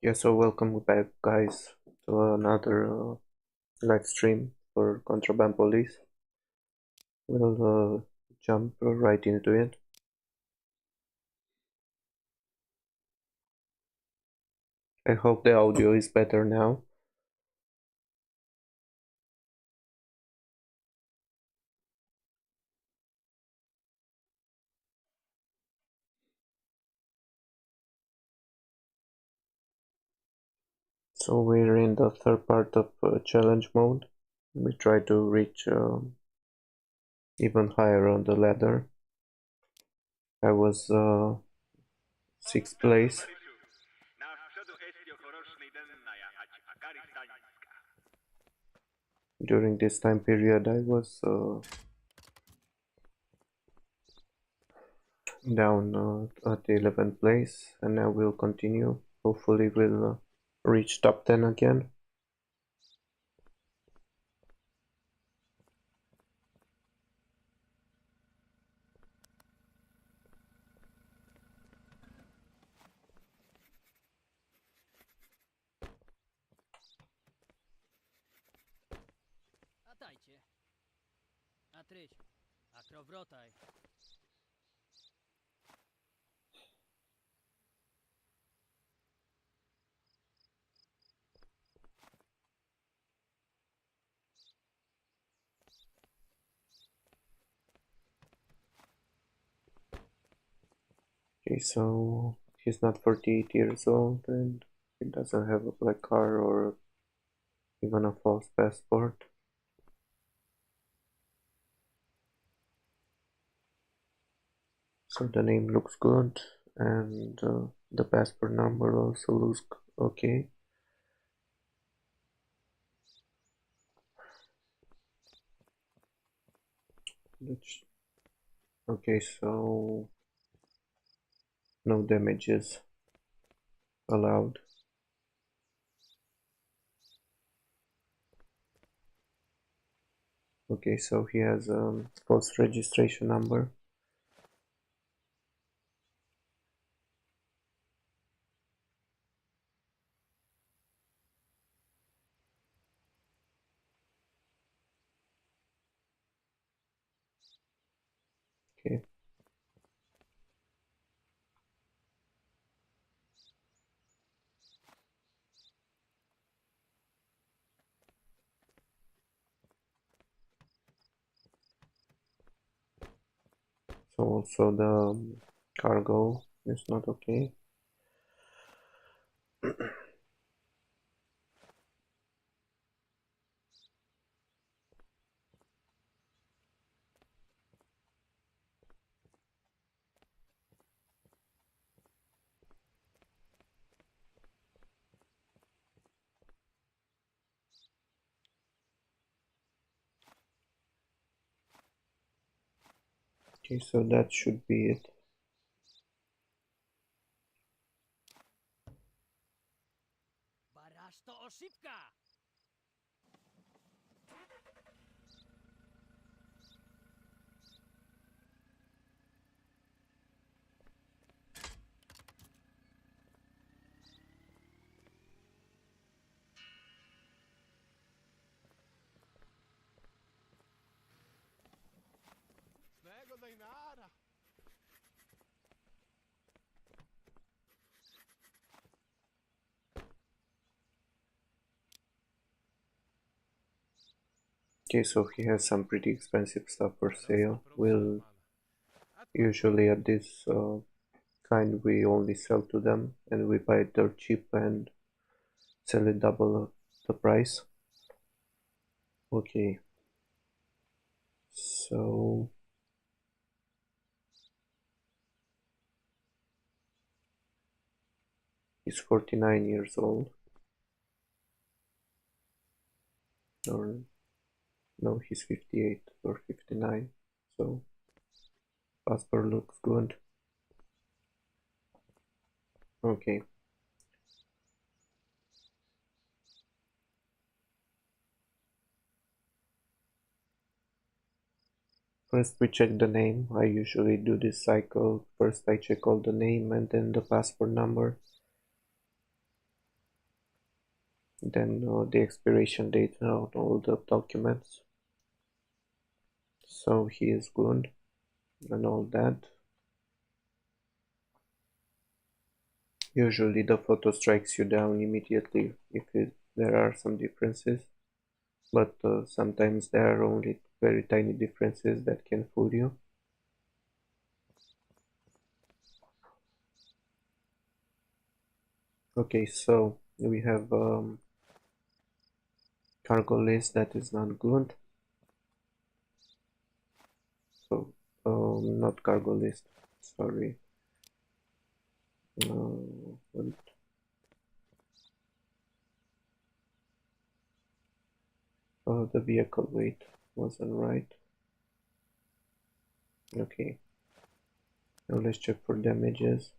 Yeah, so welcome back, guys, to another live stream for Contraband Police. We'll jump right into it. I hope the audio is better now. So we're in the third part of challenge mode. We try to reach even higher on the ladder. I was sixth place. During this time period, I was down at the 11th place, and now we'll continue. Hopefully, we'll reach top 10 again. Atajcie. A tryć. A krowrotaj. Okay, so he's not 48 years old and he doesn't have a black car or even a false passport. So the name looks good and the passport number also looks okay. Okay, so no damages allowed. Okay, so he has a false registration number. Okay. So also the cargo is not okay. Okay, so that should be it. Baraż to oszybka! Swego dajnara. Okay, so he has some pretty expensive stuff for sale. We'll A usually at this kind we only sell to them and we buy it dirt cheap and sell it double the price. Okay, so he's 49 years old, or no, he's 58 or 59, so passport looks good. Okay, first we check the name. I usually do this cycle. First I check all the name and then the passport number. then the expiration date on all the documents, so he is good and all that. Usually the photo strikes you down immediately if there are some differences, but sometimes there are only very tiny differences that can fool you. Okay, so we have cargo list that is not good. So not cargo list, sorry. The vehicle weight wasn't right. Okay, now let's check for damages.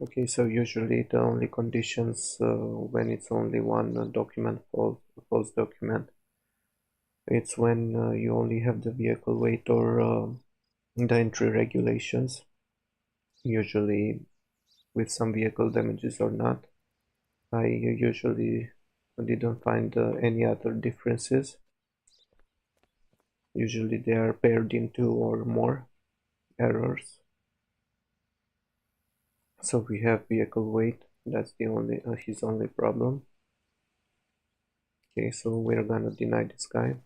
Okay, so usually the only conditions when it's only one document, false document, it's when you only have the vehicle weight or the entry regulations, usually with some vehicle damages or not. I usually didn't find any other differences. Usually they are paired in 2 or more errors. So we have vehicle weight, that's the only his only problem. Okay, so we're gonna deny this guy.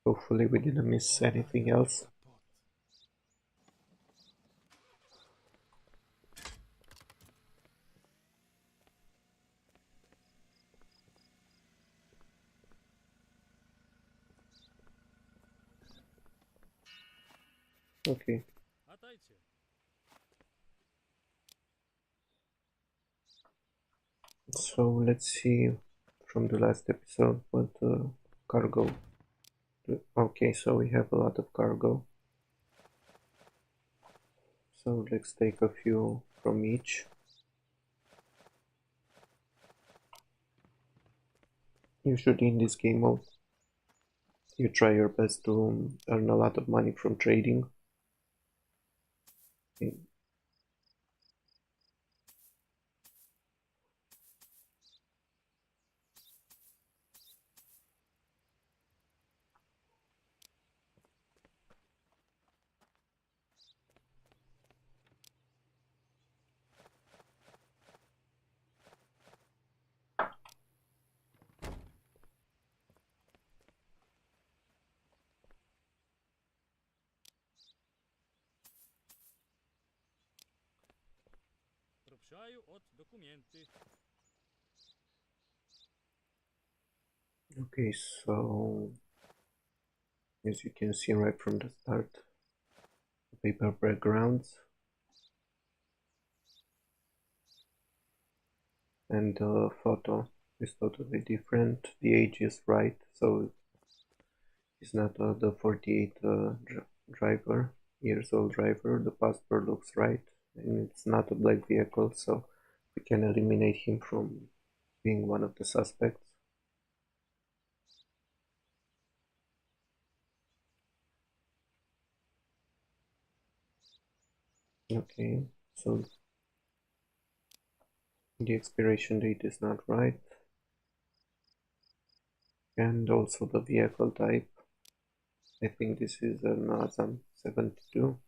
Hopefully we didn't miss anything else. Okay, Latajcie. so let's see from the last episode what cargo. Okay, so we have a lot of cargo. So let's take a few from each. Usually in this game mode, you try your best to earn a lot of money from trading. Пропшаю от документи. Okay, so as you can see right from the start, paper backgrounds and the photo is totally different. The age is right, so it's not the 48 driver, years old driver. The passport looks right, and it's not a black vehicle, so we can eliminate him from being one of the suspects. Okay, so the expiration date is not right, and also the vehicle type. I think this is an Azam 72.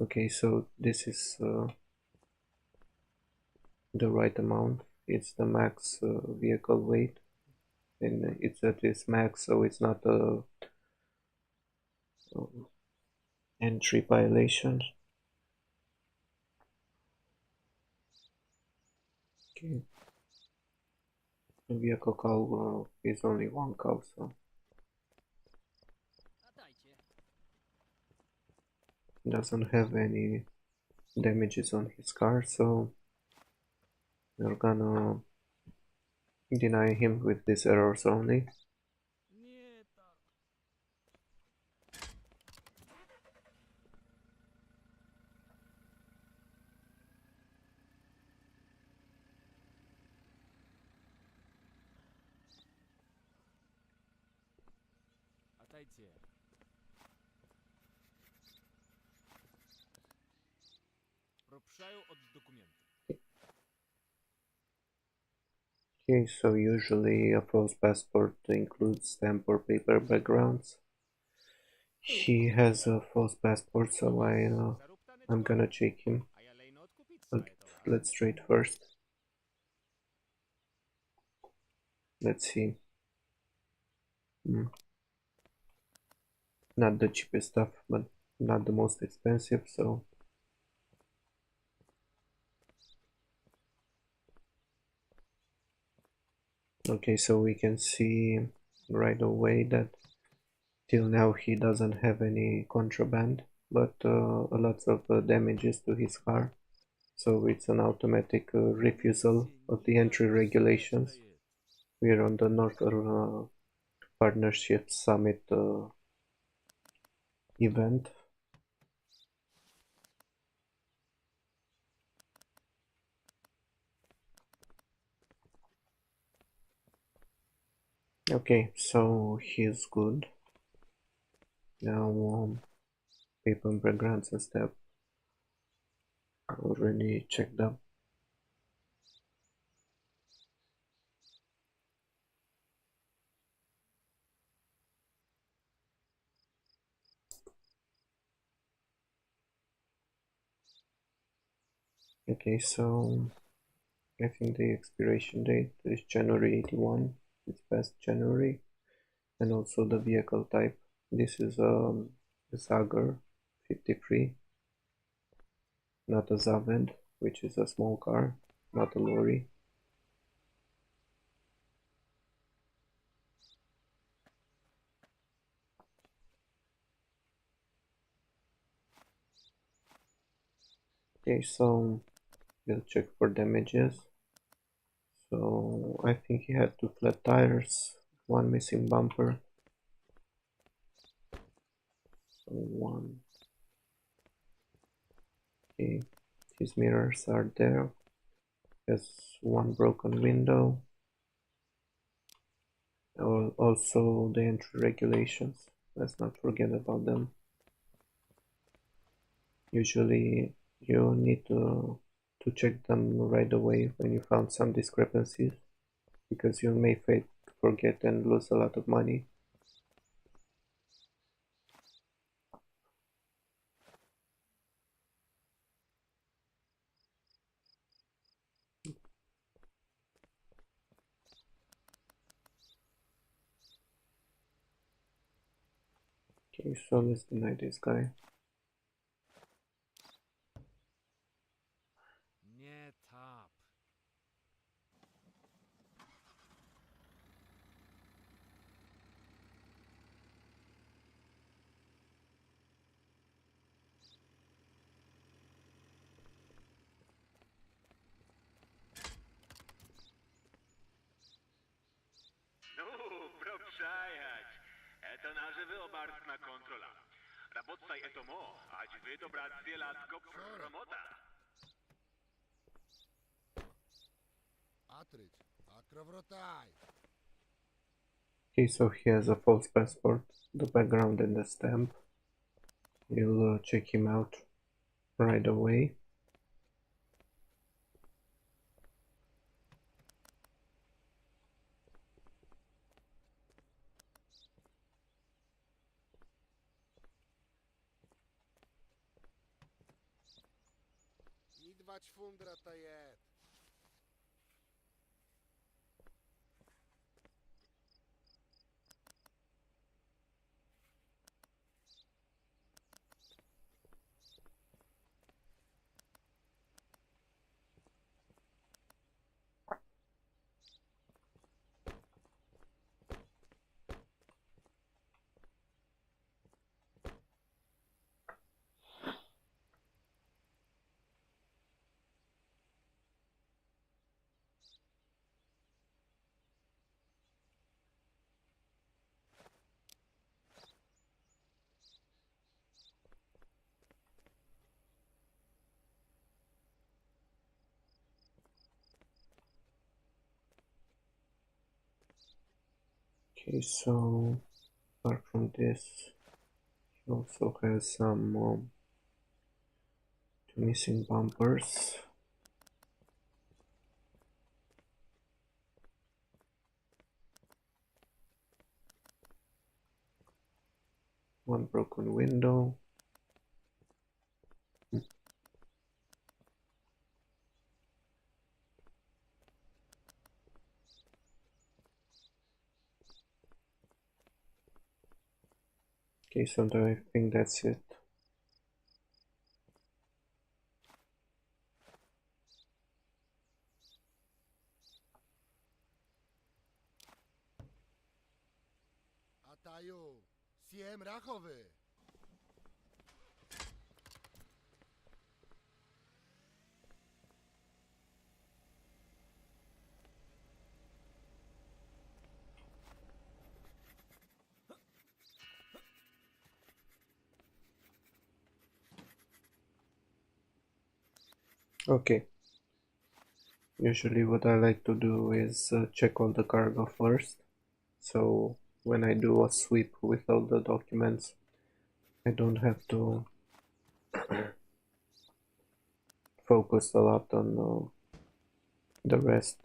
Okay, so this is the right amount. It's the max vehicle weight, and it's at its max, so it's not a entry violation. Okay, the vehicle cow is only one cow, so Latajcie. doesn't have any damages on his car, so we're gonna deny him with these errors only. Nie tak. Читайте. Пропшаю от документы. Okay, so usually a false passport includes stamp or paper backgrounds. He has a false passport, so I'm gonna check him. A ja lej not kupić But swoje towary. let's trade first. Let's see. Not the cheapest stuff, but not the most expensive, so okay, so we can see right away that till now he doesn't have any contraband, but lots of damages to his car, so it's an automatic refusal of the entry regulations. We are on the North Partnership Summit event. Okay, so he's good. Now paper backgrounds and stuff already checked up. Okay, so I think the expiration date is January 81. It's past January, and also the vehicle type. This is a Zager 53, not a Zavend, which is a small car, not a lorry. Okay, so we'll check for damages. So I think he had two flat tires, one missing bumper. So one. Okay, his mirrors are there. Has one broken window. Also the entry regulations. Let's not forget about them. Usually you need to check them right away when you found some discrepancies, because you may forget and lose a lot of money. Okay, so let's deny this guy. Nie tap. No, propšajať. Eto naživel barstná kontrola. Работай это мо, ať vy dobrať cieľátko promota. Atrič, akravrotaj. Okay, so he has a false passport, the background and the stamp. We'll check him out right away. Idvač fundrata je. Okay, so Apart from this, he also has some two missing bumpers. One broken window. Okay, so I think that's it. Ataju, siem rachowy. Okay. Usually what I like to do is check all the cargo first. So when I do a sweep with all the documents, I don't have to focus a lot on the rest.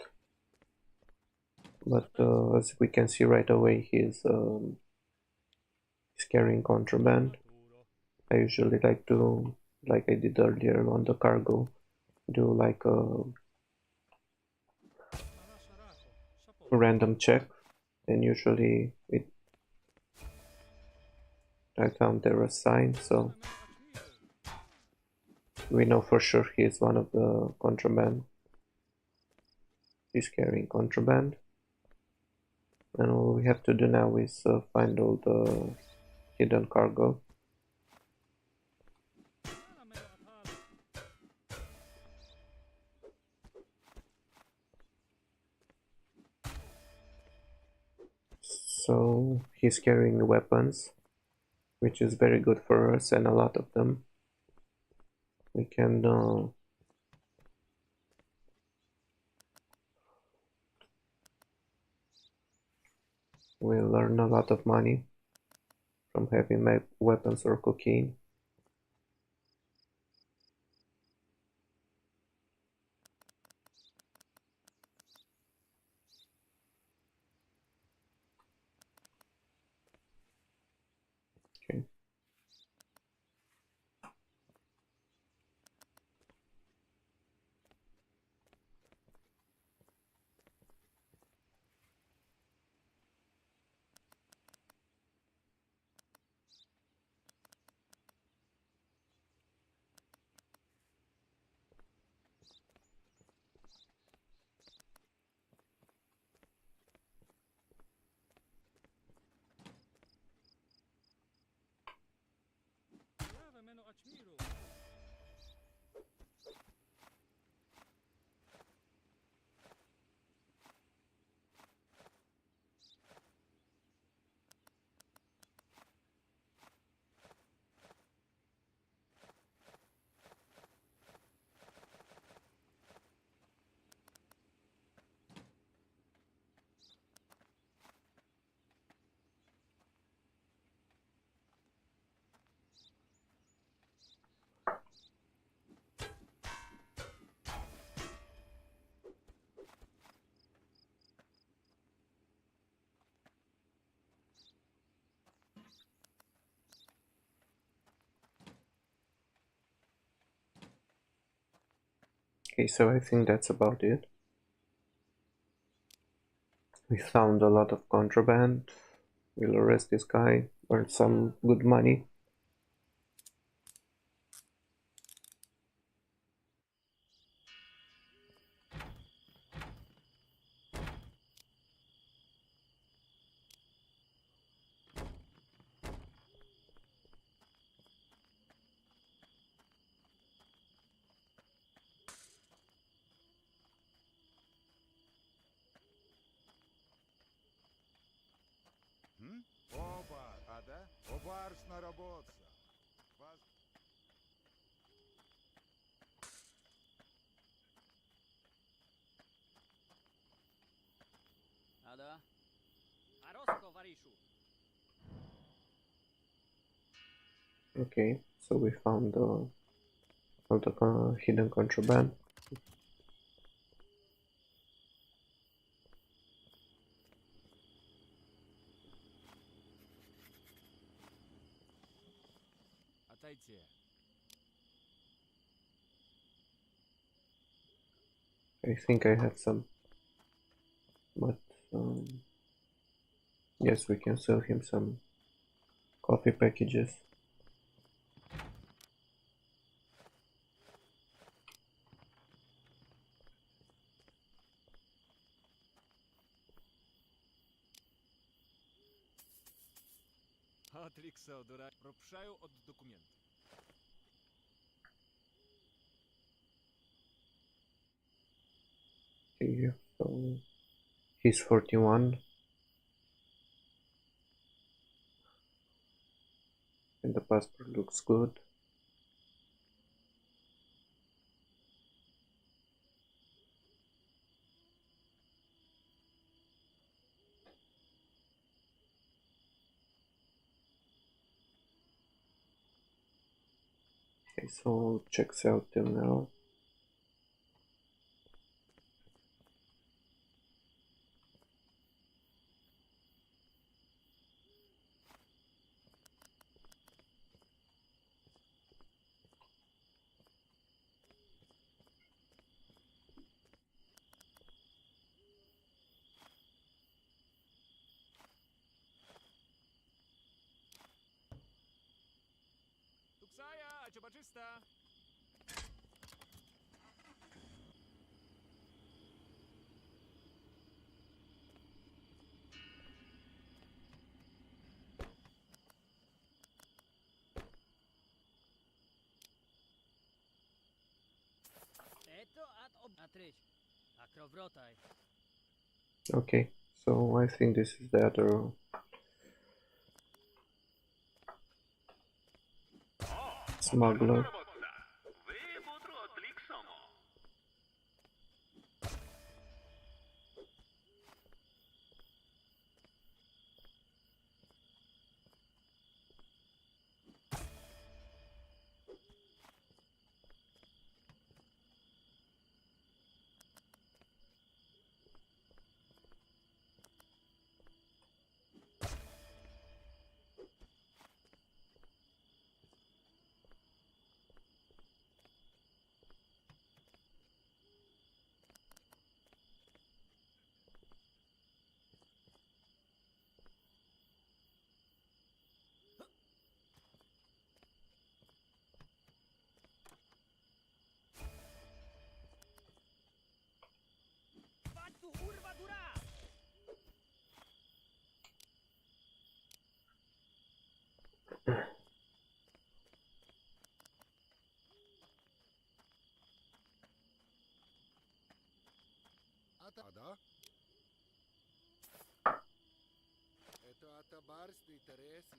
But as we can see right away, he's carrying contraband. I usually like to, like I did earlier on the cargo, do like a random check, and usually I found there a sign, so we know for sure he's one of the contraband. He's carrying contraband, and all we have to do now is find all the hidden cargo. So he's carrying weapons, which is very good for us, and a lot of them. We can we'll earn a lot of money from having weapons or cocaine. Okay. Okay, so I think that's about it. We found a lot of contraband. We'll arrest this guy, earn some good money. Oba, a da? Obarsna robotsa. A da? A rozko, Varíšu. Okay, so we found all the hidden contraband. Отойти. I think I have some, but yes, we can sell him some coffee packages. Отрікся, дурак. Пропшаю от документи. Okay, so he's 41 and the passport looks good. Okay, so checks out till now. Туксая, а чоба чиста? Ето отречь. Акровротай. Okay, so I think this is the other smuggler. Robotca. Wy mudro odlik samo. Patu urwa dura! Да? Это атабарский интересы.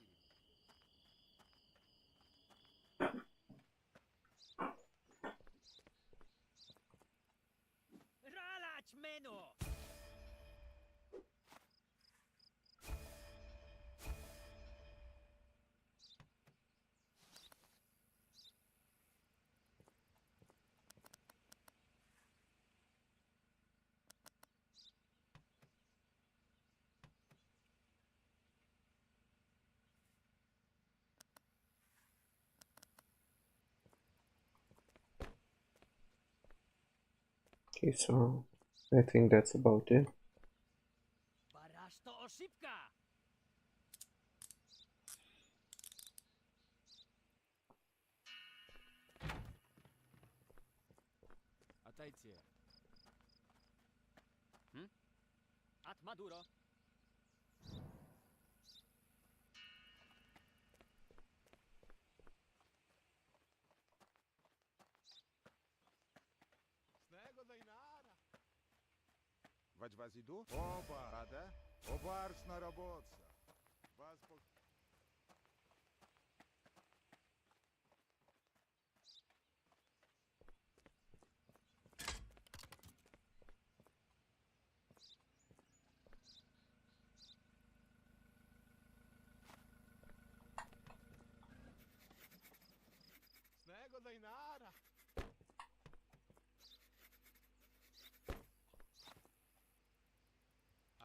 Ralać meno! Okay, so I think that's about it. Baraż to oszybka! Отойти. At Maduro. Снего дайнара. Вать вас иду? Оба. А да? Обаршна работа. Вас по...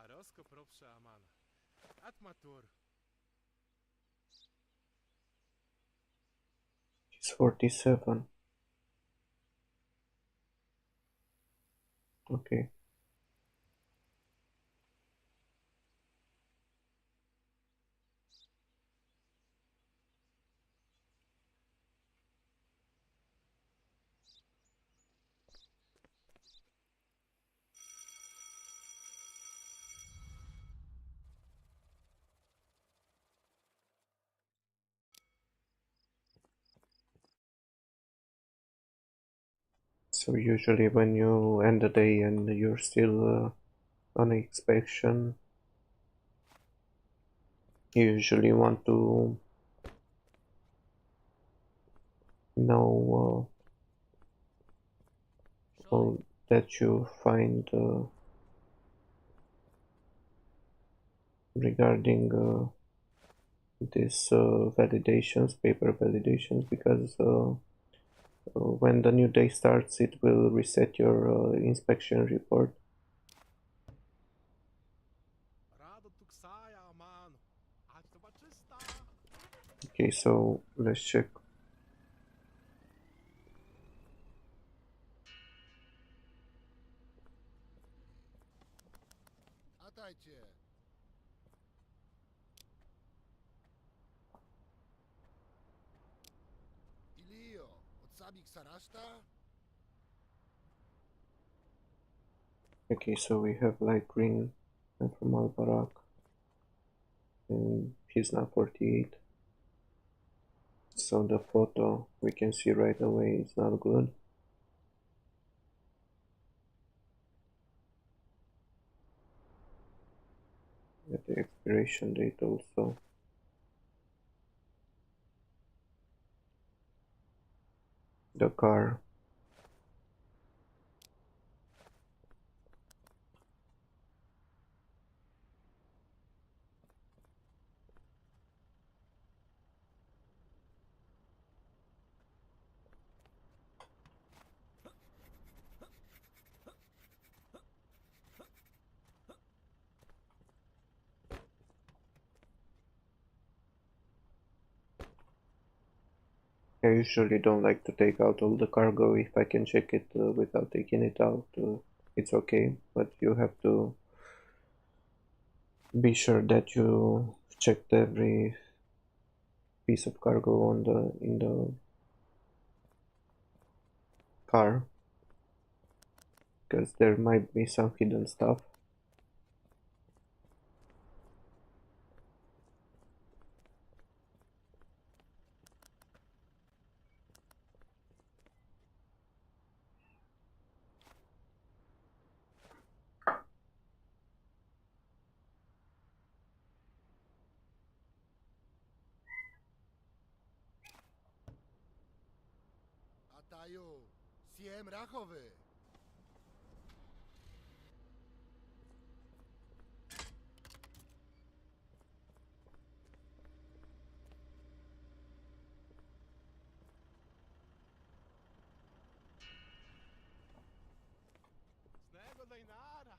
Arosko propsza amana. Atmatur. He's 47. Okay. So usually when you end the day and you're still on inspection, you usually want to know all that you find regarding these validations, paper validations, because when the new day starts, it will reset your inspection report. Rado tuksaja amano. Atmaczysta. Okay, so let's check. Atайте. Ilio, odsabik saraszta? Okay, so we have light green from Al-Barak, and he's now 48. So the photo we can see right away is not good. At the expiration date also. The car. I usually don't like to take out all the cargo. If I can check it without taking it out, it's okay, but you have to be sure that you checked every piece of cargo on in the car, because there might be some hidden stuff. Ataju, siem rachowy. Snego dajnara.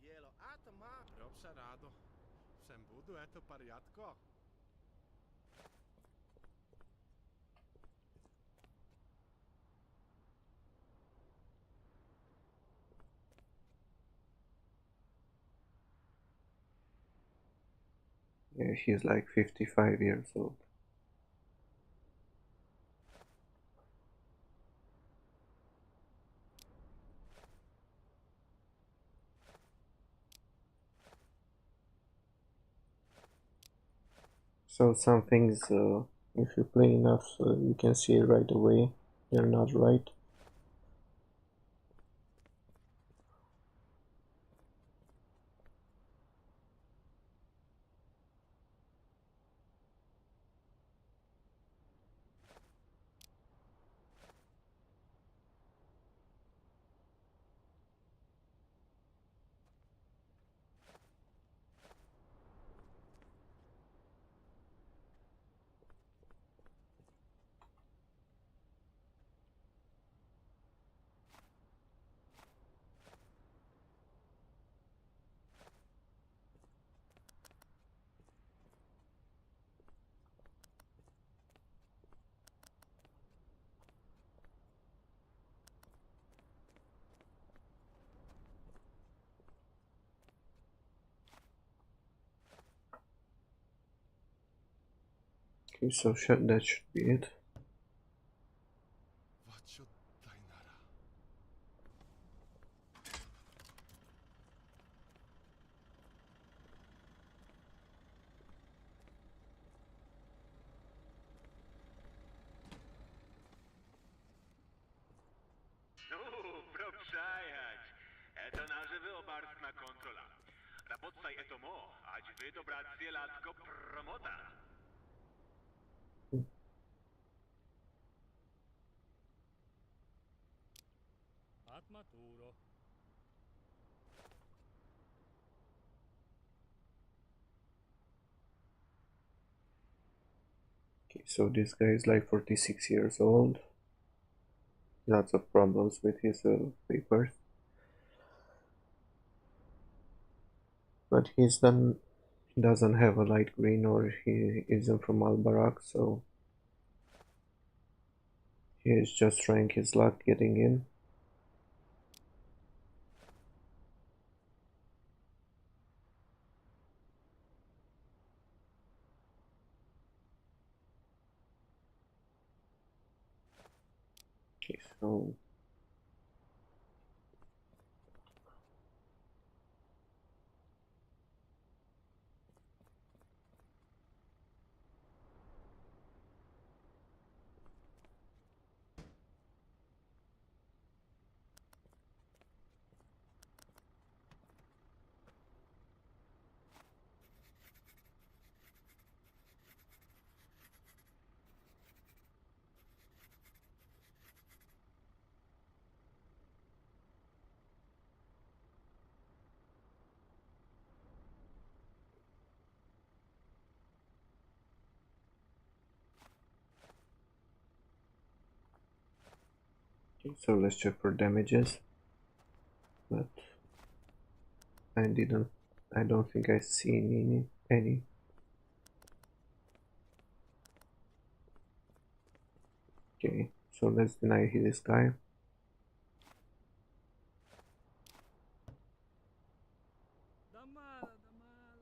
Jelo atma. Propsza rado. Wszem budu eto pariatko. Yeah, he's like 55 years old. So some things, if you play enough, you can see right away they're not right. Okay, so that should be it. What Dainara? Пропшаять. Это наживе обарсна контрола. Работай это мо, аж вы добрать селатко промота. At maturo. Okay, so this guy is like 46 years old. Lots of problems with his papers. But he doesn't have a light green, or he isn't from Al-Barak, so he is just trying his luck getting in. Okay, so so let's check for damages. But I don't think I see any. Okay, so let's deny this guy. Damala, damala.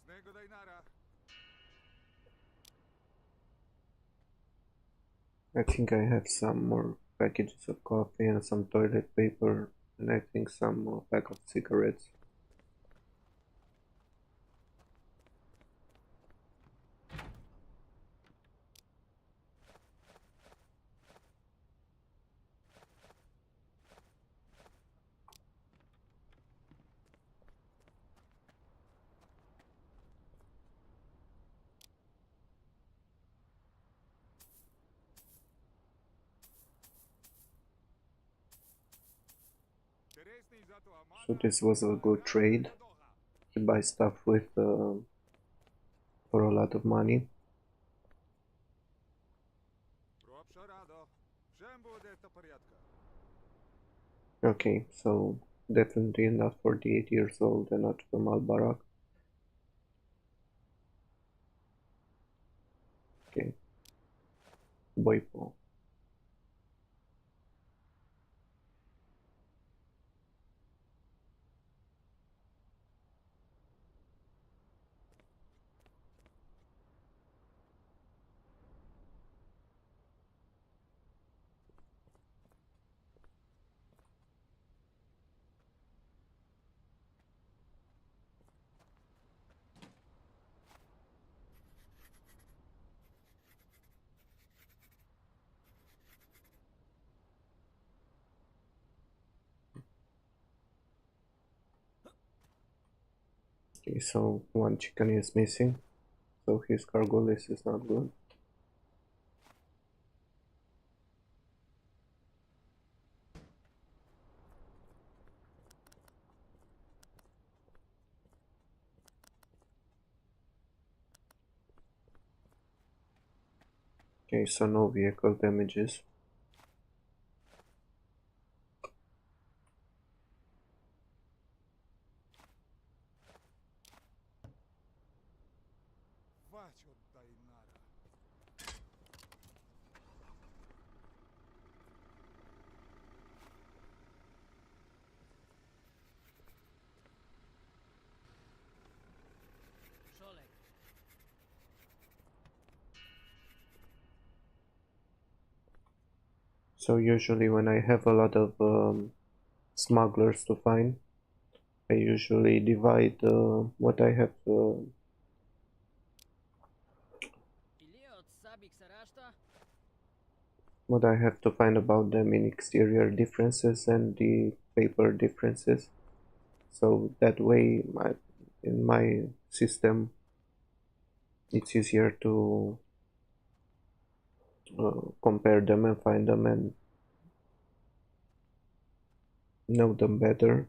Snego Dainara. I think I have some more packages of coffee and some toilet paper, and I think some pack of cigarettes. So this was a good trade. He buys stuff with for a lot of money. Пропша радо. Всем будет это порядка. Okay, so definitely not 48 years old and not from Al-Barak. Okay. Boypo. Okay, so one chicken is missing, so his cargo list is not good. Okay, so no vehicle damages. What Dainara? So usually when I have a lot of smugglers to find, I usually divide what I have to find about them in exterior differences and the paper differences. So that way, in my system, it's easier to compare them and find them and know them better.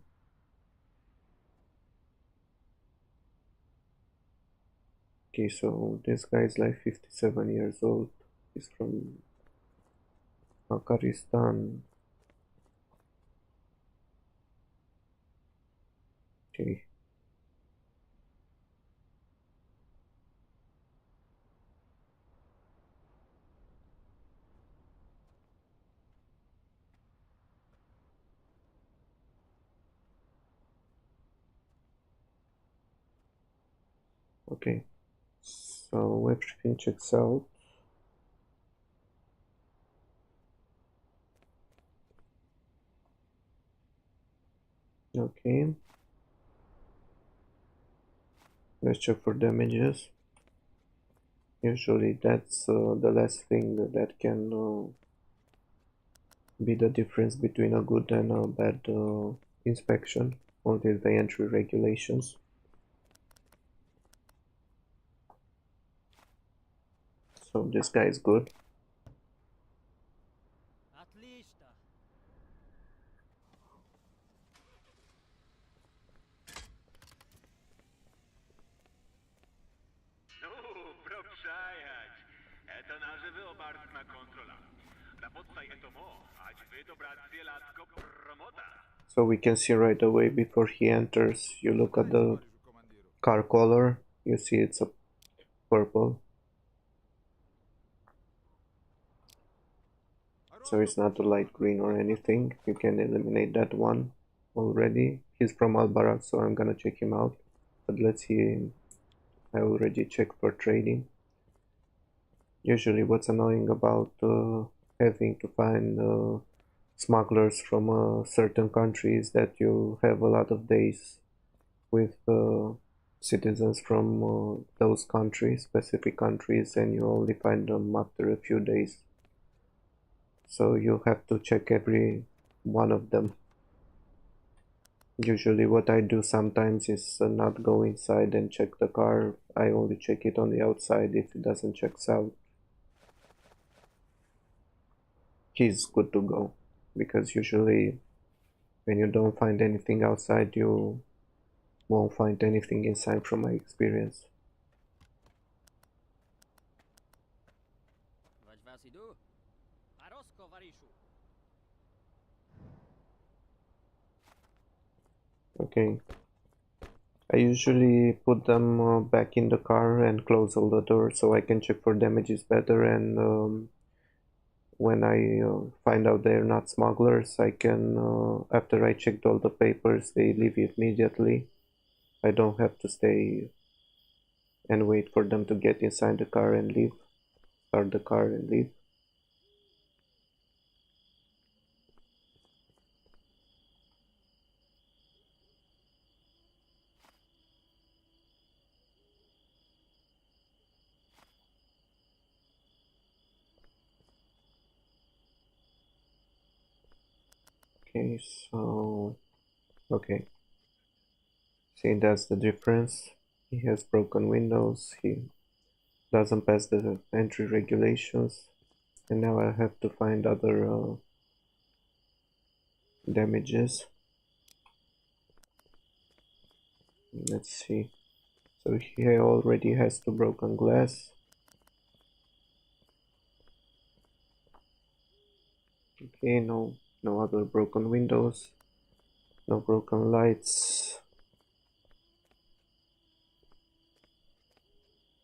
Okay, so this guy is like 57 years old. He's from Afghanistan. Okay. Okay. So everything checks out. Okay. Let's check for damages. Usually that's the last thing that can be the difference between a good and a bad inspection, only the entry regulations. So this guy is good. Пропшаять. Это наживе обартна контрола. Работай этому, аж выдобрать селядко промота. So we can see right away before he enters, you look at the car color, you see it's a purple. So it's not a light green or anything. You can eliminate that one already. He's from Albarak, so I'm gonna check him out. But let's see, I already checked for trading. Usually what's annoying about having to find smugglers from a certain country is that you have a lot of days with citizens from those countries, specific countries, and you only find them after a few days. So you have to check every one of them. Usually what I do sometimes is not go inside and check the car. I only check it on the outside. If it doesn't check out, he's good to go, because usually when you don't find anything outside, you won't find anything inside, from my experience. Okay, I usually put them back in the car and close all the doors so I can check for damages better, and when I find out they're not smugglers, I can, after I checked all the papers, they leave immediately. I don't have to stay and wait for them to get inside the car and leave, start the car and leave. Okay, so, okay, see, that's the difference. He has broken windows, he doesn't pass the entry regulations, and now I have to find other damages. Let's see. So he already has 2 broken glass. Okay, no other broken windows, no broken lights.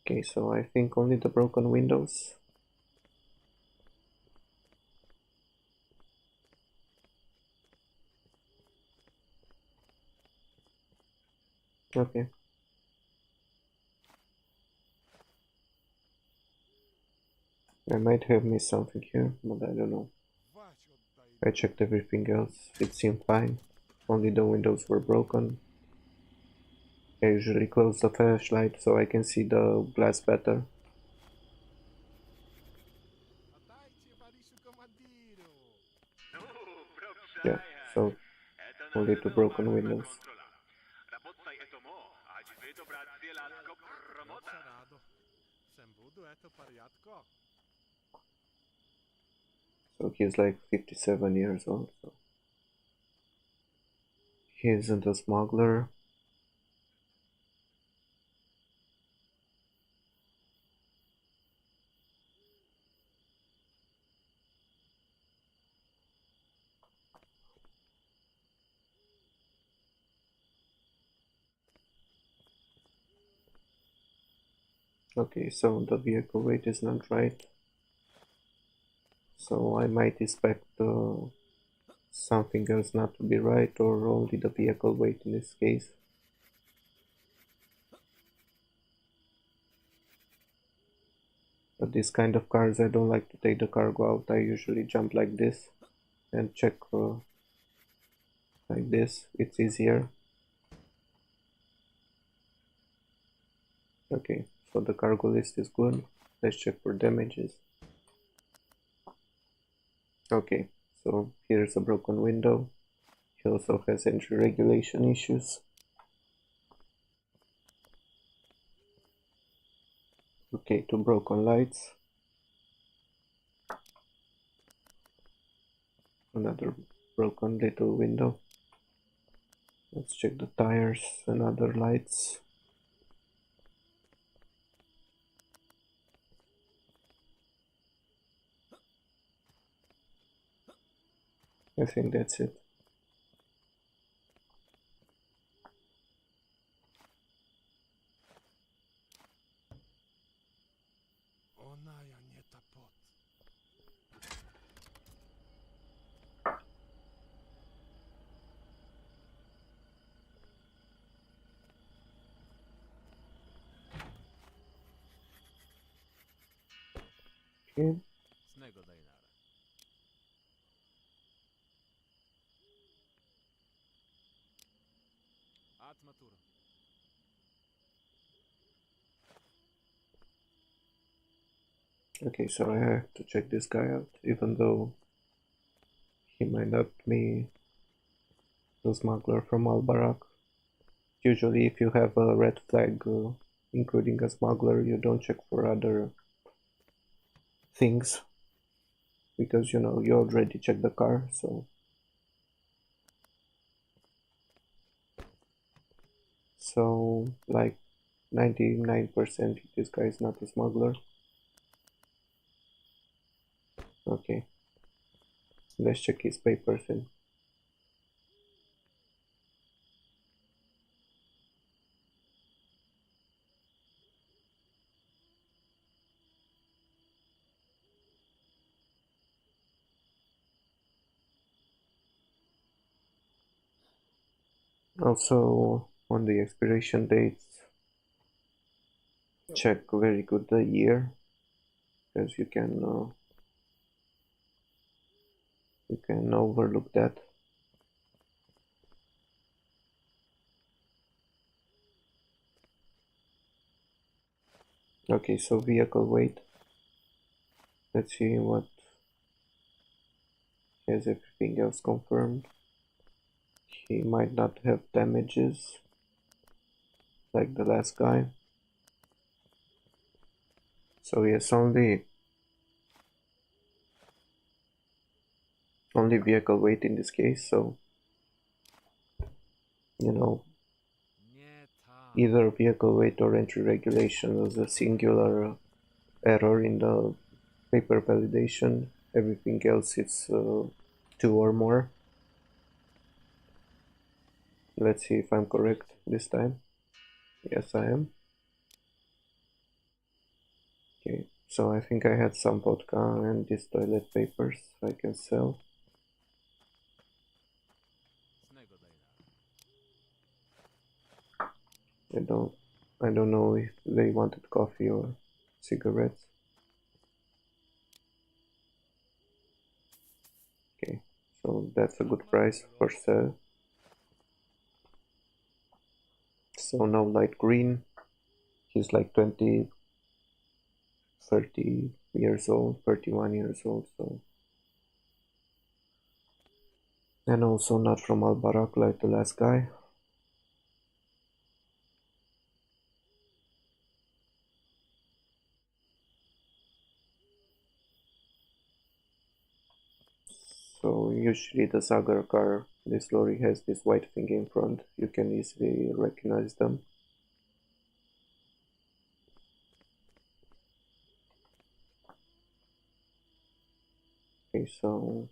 Okay, so I think only the broken windows. Okay. I might have missed something here, but I don't know. I checked everything else, it seemed fine. Only the windows were broken. I usually close the flashlight so I can see the glass better. Отдайте Борису командиру. Ну, Yeah, пропшая. so Это only наже two виопарк broken на windows. контрола. Работай этому, аж вы добраться ласко промота. Робся радо. Всем буду это порядко. So he's like 57 years old. So he isn't a smuggler. Okay, so the vehicle weight is not right. So I might expect something else not to be right, or only the vehicle weight in this case. But this kind of cars, I don't like to take the cargo out. I usually jump like this and check like this. It's easier. Okay, so the cargo list is good. Let's check for damages. Okay, so here's a broken window. He also has entry regulation issues. Okay, two broken lights. Another broken little window. Let's check the tires and other lights. I think that's it. Она я не топот. Okay, Snego Dainara. Atmaturo. okay, so I have to check this guy out, even though he might not be the smuggler from Al-Barak. Usually if you have a red flag, including a smuggler, you don't check for other things, because you know you already checked the car. So like 99% this guy is not a smuggler. Okay, let's check his papers in. Also on the expiration dates, check very good the year, because you can overlook that. Okay, so vehicle weight. Let's see what has everything else confirmed. He might not have damages like the last guy. So yes, only vehicle weight in this case. So you know, Nie ta. either vehicle weight or entry regulation was a singular error in the paper validation. Everything else is two or more. Let's see if I'm correct this time. Yes, I am. Okay, so I think I had some vodka and these toilet papers I can sell. Snego Dainara. I don't know if they wanted coffee or cigarettes. Okay, So that's a good price for sale. So now light green, he's like 20, 30 years old, 31 years old, so. And also not from Al-Barak like the last guy. So usually the Zagar car, this lorry has this white thing in front, you can easily recognize them. Okay, so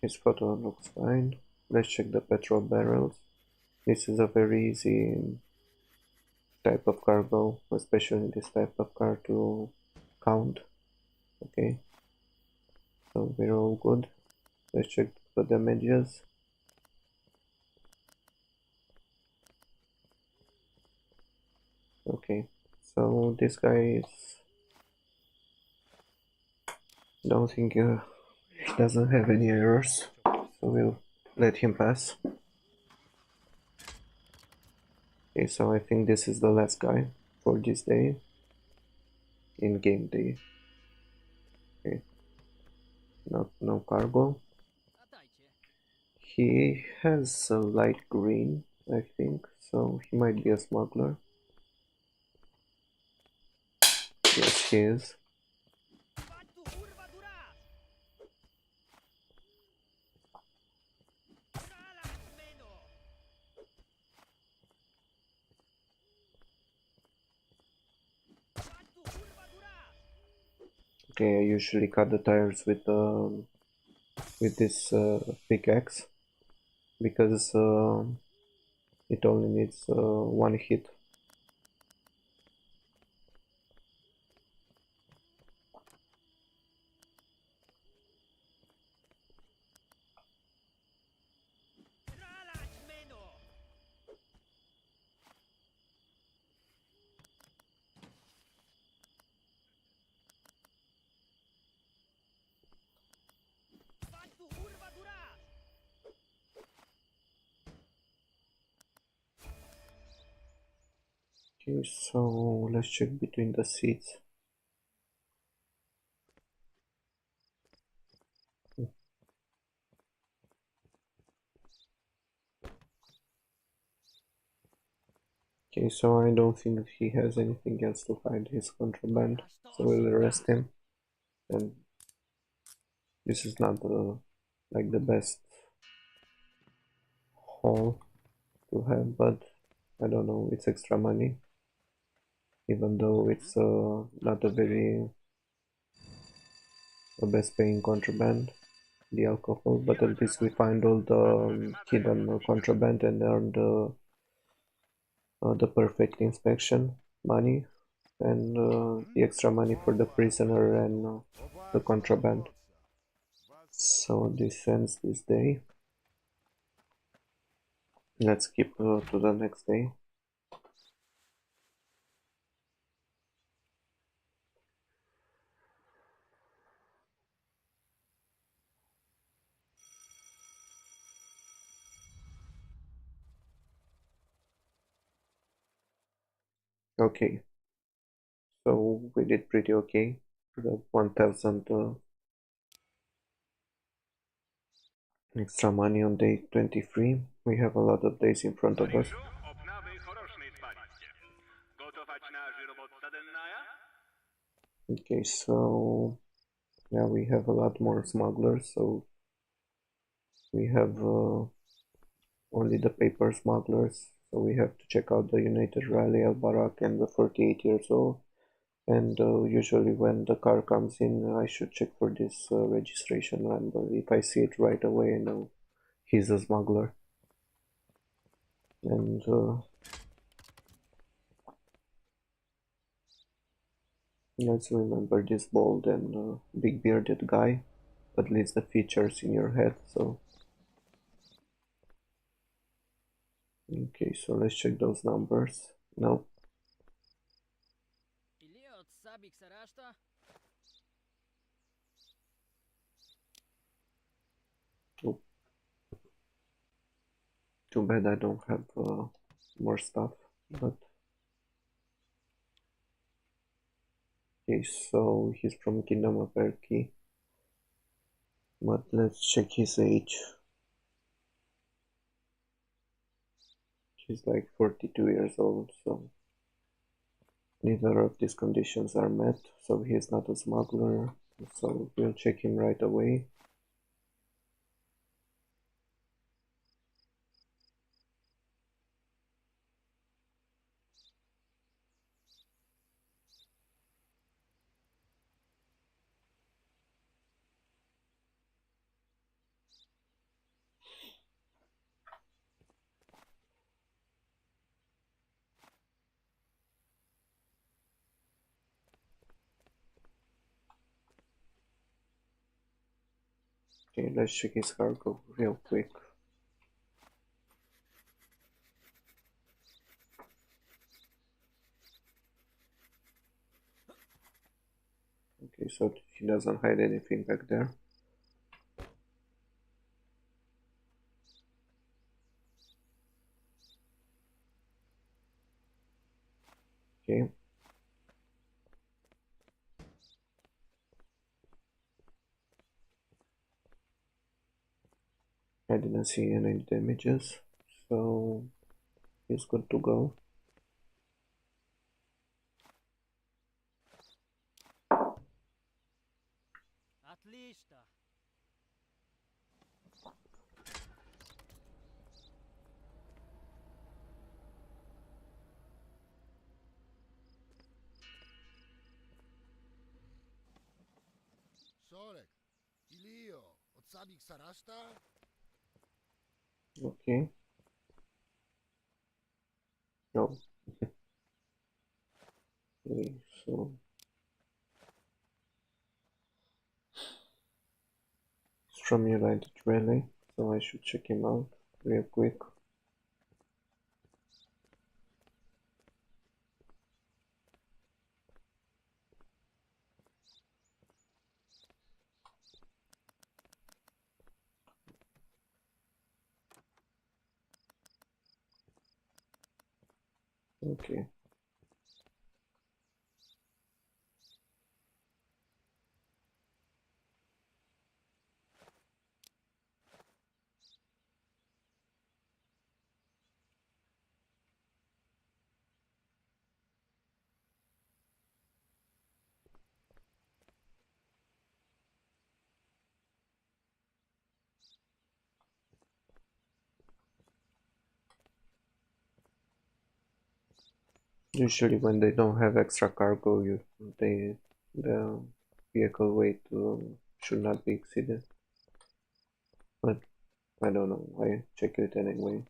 his photo looks fine. Let's check the petrol barrels. This is a very easy type of cargo, especially this type of car to count. Okay, so we're all good. Let's check the damages. Okay, so this guy is, don't think he doesn't have any errors, so we'll let him pass. Okay, so I think this is the last guy for this day, in game day. Okay, no cargo. He has a light green, I think, so he might be a smuggler. Yes, he is. Okay, I usually cut the tires with this pickaxe because it only needs one hit. Okay, so let's check between the seats. Okay, so I don't think that he has anything else to hide his contraband, so we'll arrest him. And this is not like the best haul to have, but I don't know, it's extra money, even though it's not the best paying contraband, the alcohol, but at least we find all the hidden contraband and earn the perfect inspection money and the extra money for the prisoner and the contraband. So this ends this day. Let's skip to the next day. Okay, so we did pretty okay. The 1000 extra money on day 23. We have a lot of days in front of us. Okay, so yeah, we have a lot more smugglers, so we have only the paper smugglers, so we have to check out the United Rally, Al Barak, and the 48 years old. And usually when the car comes in, I should check for this registration number. If I see it right away, I know he's a smuggler. And let's remember this bald and big bearded guy, at least the features in your head. So okay, so let's check those numbers. No. Oh, too bad I don't have more stuff, but okay, so he's from Kingdom of Erki, but let's check his age. He's like 42 years old, so neither of these conditions are met, so he's not a smuggler, so we'll check him right away. Okay, let's check his cargo real quick. Okay, so he doesn't hide anything back there. Okay. I didn't see any damages, so he's good to go. Отлично. Sorek, Ilio, odsabik sarashta? Okay. No. Okay, so it's from United Relay, so I should check him out real quick. Okay. Usually when they don't have extra cargo, the vehicle weight should not be exceeded. But I don't know, I check it anyway.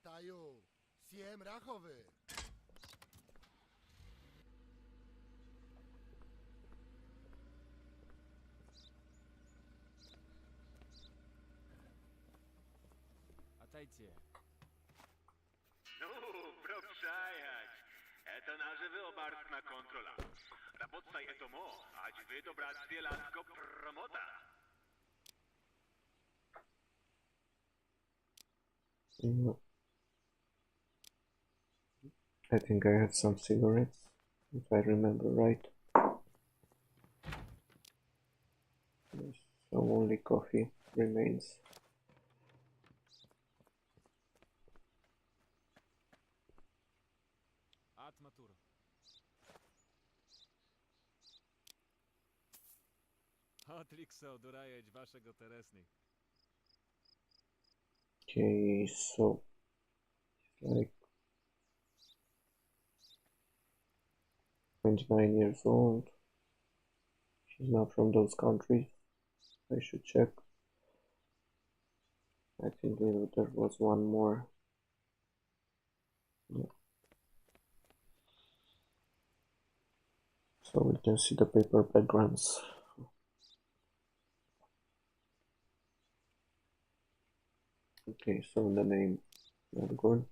Atayo, siem rachove. Отойти. Ну, пропшаять. Это наша вилбарсна контрола. Работай этому, аж вы добрать силатко промота. Mm, I think I have some cigarettes, if I remember right. Yes, so only coffee remains. Атматур. Otriksa odurajeť vašego teresny. Okay, so like 29 years old. She's not from those countries. I should check. I think there was one more. Yeah. So we can see the paper backgrounds. Okay, so the name not good.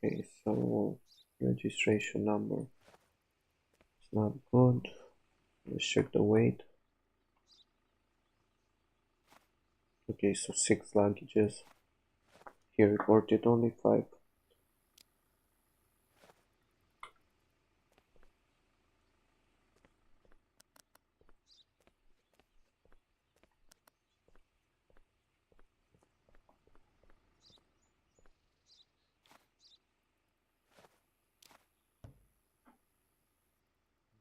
Okay, so registration number is not good. Let's check the weight. Okay, so 6 luggages. He reported only 5.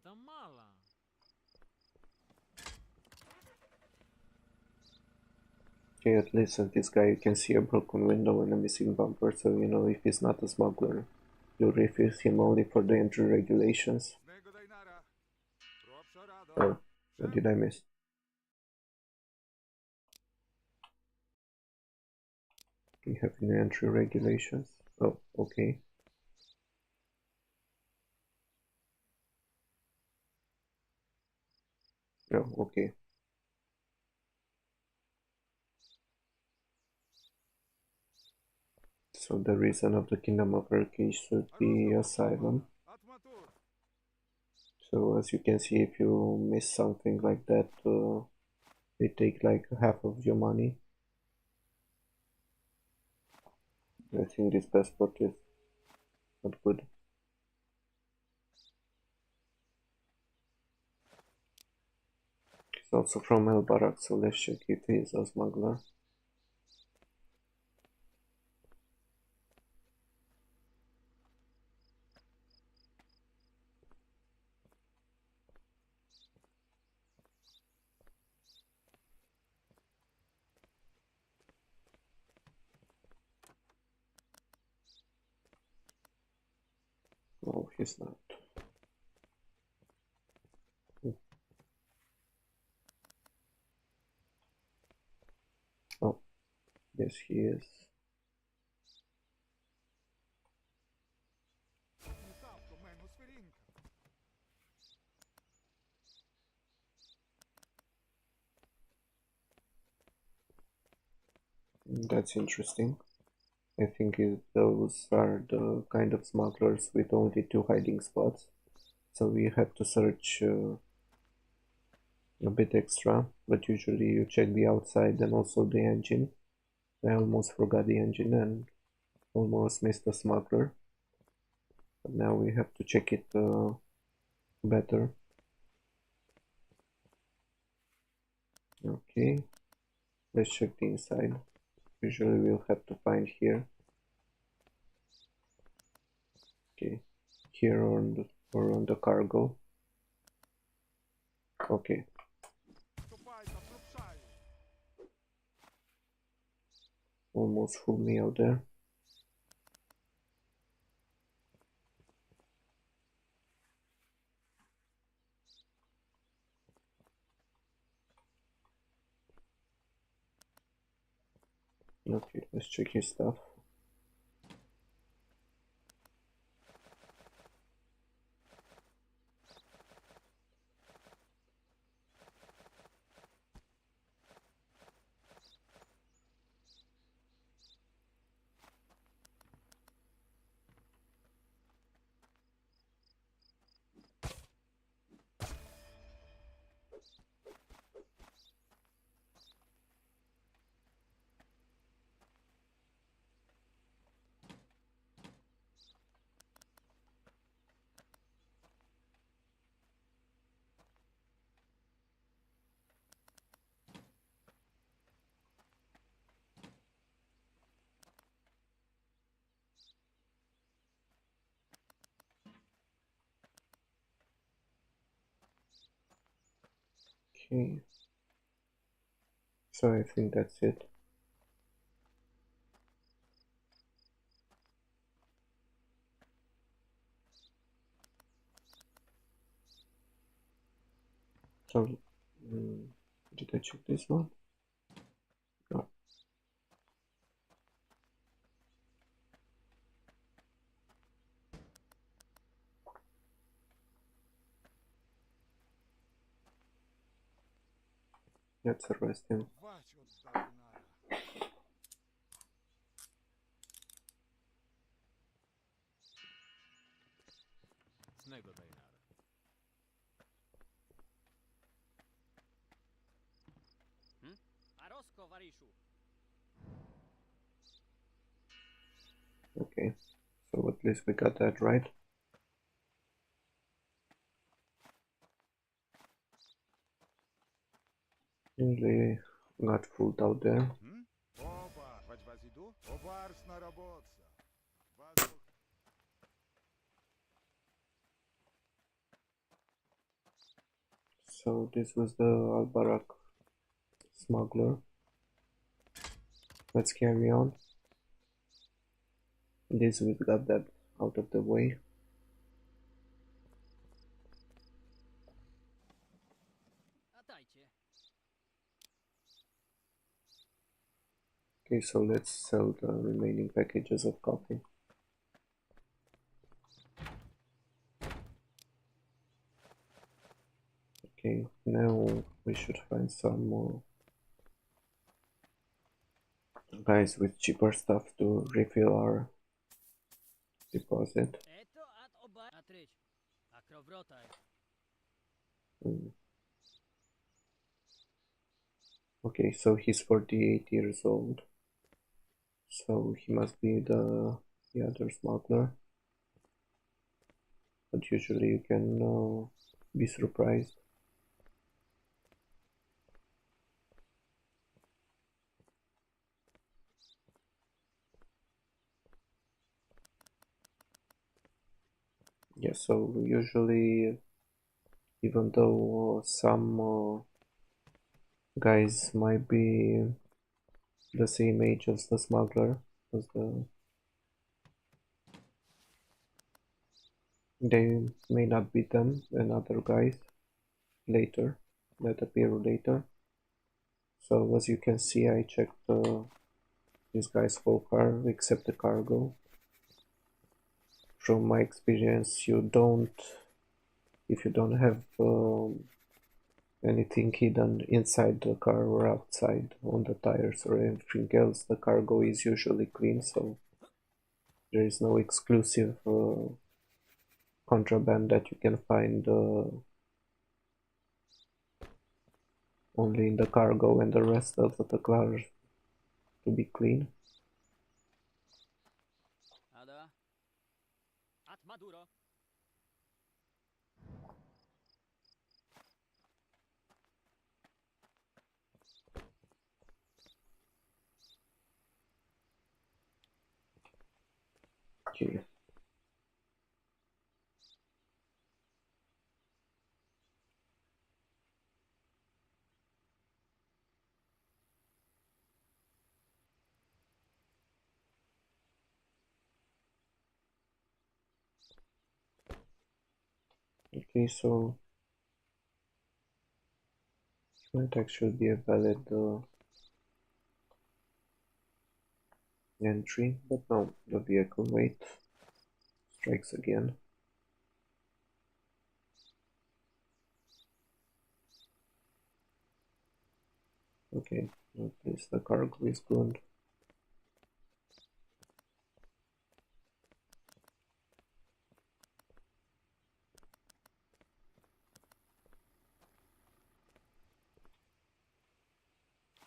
Da mala. Okay, at least at this guy you can see a broken window and a missing bumper, so you know if he's not a smuggler. You refuse him only for the entry regulations. Oh, what did I miss? We have the entry regulations. Oh, okay. Oh, okay. So the reason of the Kingdom of Turkey should be asylum. So as you can see, if you miss something like that, they take like half of your money. I think this passport is not good. He's also from El Barak, so let's check if he is a smuggler. No, he's not. Oh, yes, he is. That's interesting. I think those are the kind of smugglers with only 2 hiding spots. So we have to search a bit extra, but usually you check the outside and also the engine. I almost forgot the engine and almost missed the smuggler. But now we have to check it better. Okay, let's check the inside. Usually we'll have to find here. Okay, here or on the cargo. Okay. Almost fooled me out there. Okay, let's check his stuff. Okay, so I think that's it. So, did I check this one? No. Let's arrest him. Вач отдай нара. Snego daj nara. Arosko, Varishu. Okay, so at least we got that right. Usually got food out there. Оба. Вач вас иду? Обарс наработаться. Вас So this was the Al-Barak smuggler. Let's carry on. This we got that out of the way. Atajcie. Okay, so let's sell the remaining packages of coffee. Okay, now we should find some more guys with cheaper stuff to refill our deposit. Eto at oba... Atryć. Akrowrotaj. Okay, so he's 48 years old. So he must be the other smuggler. But usually you can be surprised. Yeah, so usually, even though some guys might be the same age as the smuggler, as they may not be them and other guys later that appear later. So as you can see, I checked this guy's whole car except the cargo. From my experience, if you don't have anything hidden inside the car or outside on the tires or anything else, the cargo is usually clean, so there is no exclusive contraband that you can find only in the cargo and the rest of the car to be clean. Ada. At Maduro. Okay. Okay, so it might actually be a valid entry, but no, the vehicle weight strikes again. Okay, at least the cargo is good.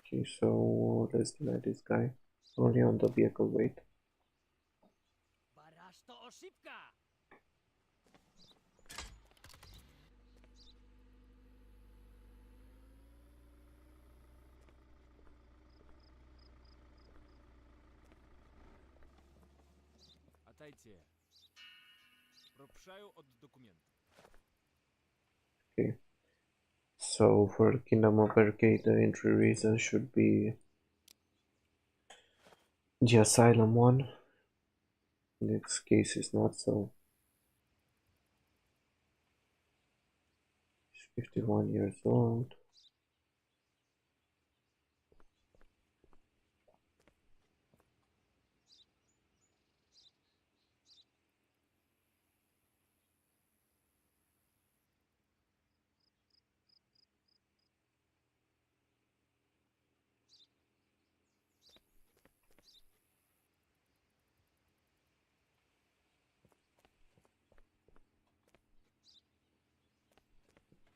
Okay, so let's deny this guy. Only on the vehicle weight. Barasz to oszybka. Atajcie. Propszaju od dokumentu. Okay. So for the Kingdom of Arcade, the entry reason should be the asylum one. In this case, it's not so. He's 51 years old.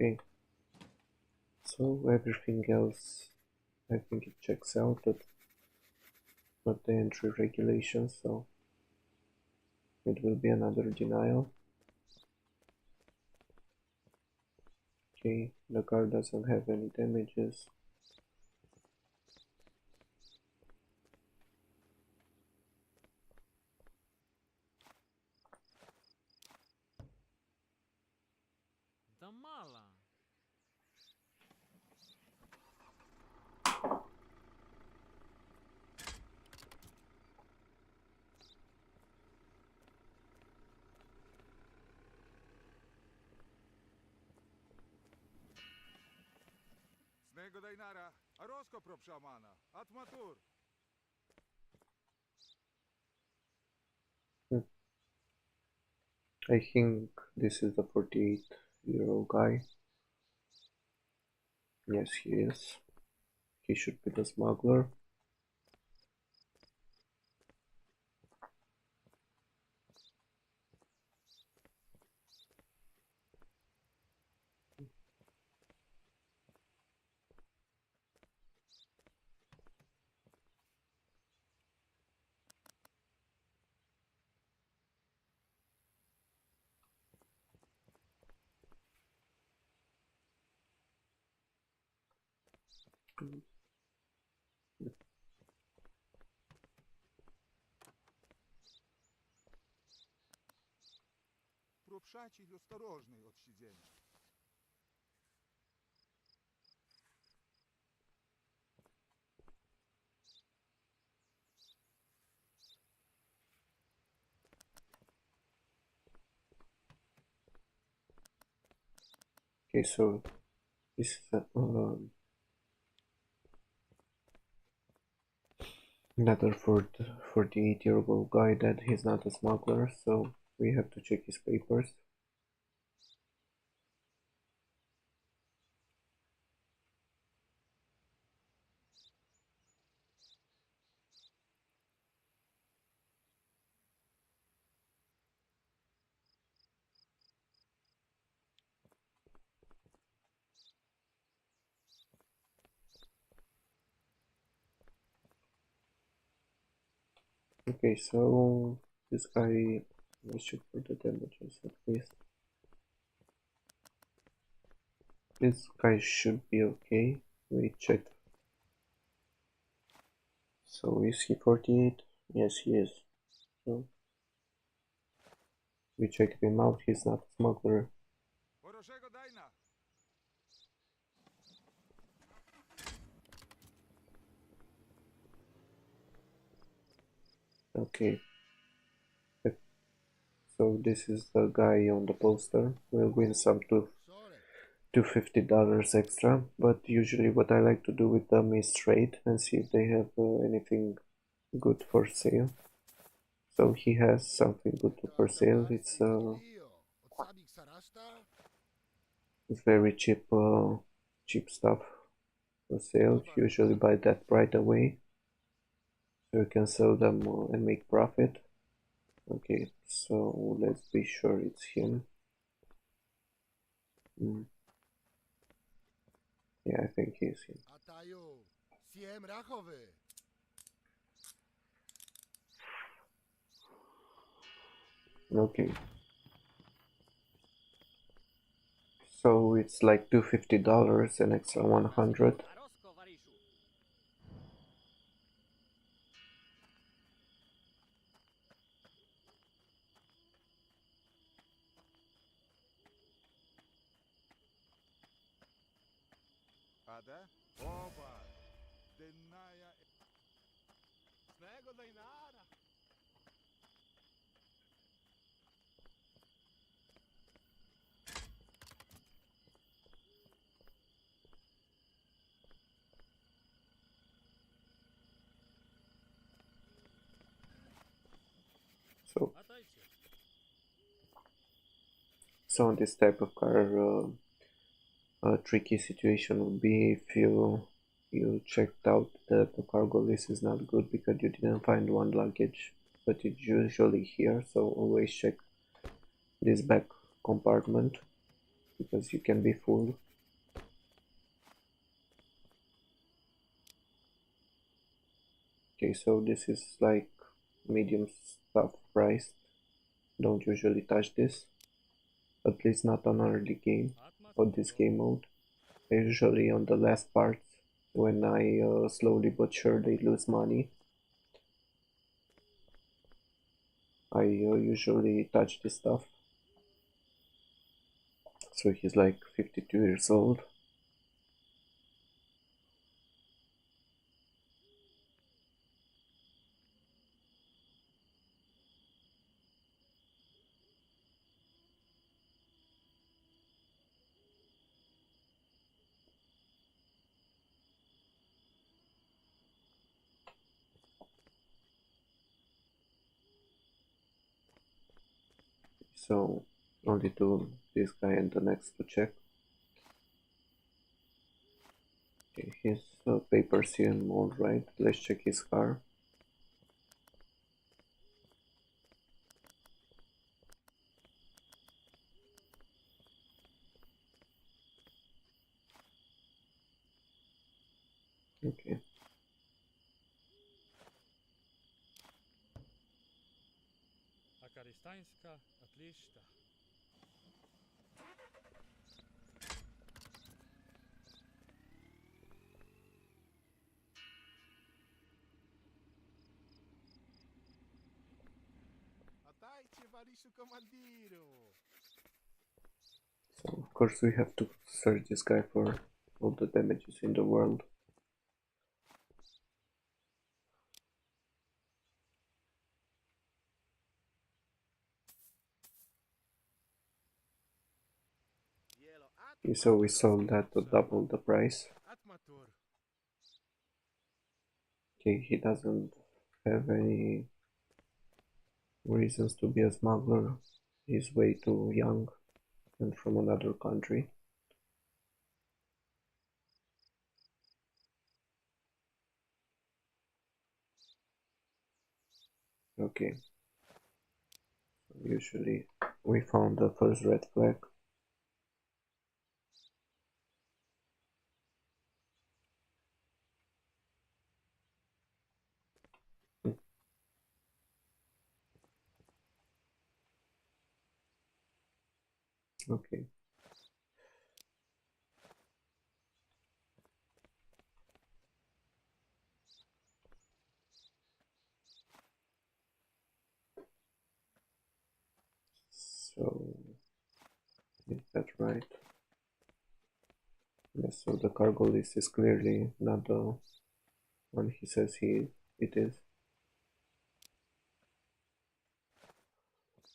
Okay, so everything else I think it checks out, but the entry regulations, so it will be another denial. Okay, the car doesn't have any damages. Da mala. Снего Дайнара, а Роско проб шамана, Атматур. I think this is the 48-year-old guy. Yes, he is. He should be the smuggler. Проб шачий осторожный от сидения. Okay, so this is another 48-year-old guy that he's not a smuggler, so we have to check his papers. Okay, so this guy, let's check for the damages at least. This guy should be okay. We check. So is he 48? Yes, he is. So we checked him out. He's not a smuggler. Хорошего Дайна. Okay. So this is the guy on the poster. We'll win some $250 extra, but usually what I like to do with them is trade and see if they have anything good for sale. So he has something good for sale. It's very cheap stuff for sale. Usually buy that right away, so you can sell them and make profit. Okay, so let's be sure it's him. Yeah, I think he's him. Okay. So it's like $250 and extra 100. A Rosko, Wariszu. Ада? Оба. Денная. Снего Дайнара. So, Latajcie. so in this type of car, a tricky situation would be if you checked out that the cargo list is not good because you didn't find one luggage, but it's usually here. So always check this back compartment. because you can be fooled. Okay, so this is like medium stuff priced. Don't usually touch this, at least not on early game or this game mode. Usually on the last parts, when I slowly but surely lose money, I usually touch this stuff. So he's like 52 years old. So only to this guy and the next to check. Okay, his papers seem alright. Let's check his car. Okay. Афганистанська отлично. Отдайте товарищу командиру. So of course we have to search this guy for all the damages in the world. Okay, so we sold that to double the price. At motor. Okay, he doesn't have any reasons to be a smuggler. He's way too young and from another country. Okay. Usually we found the first red flag. Okay. So is that right? Yes, so the cargo list is clearly not the one he says it is.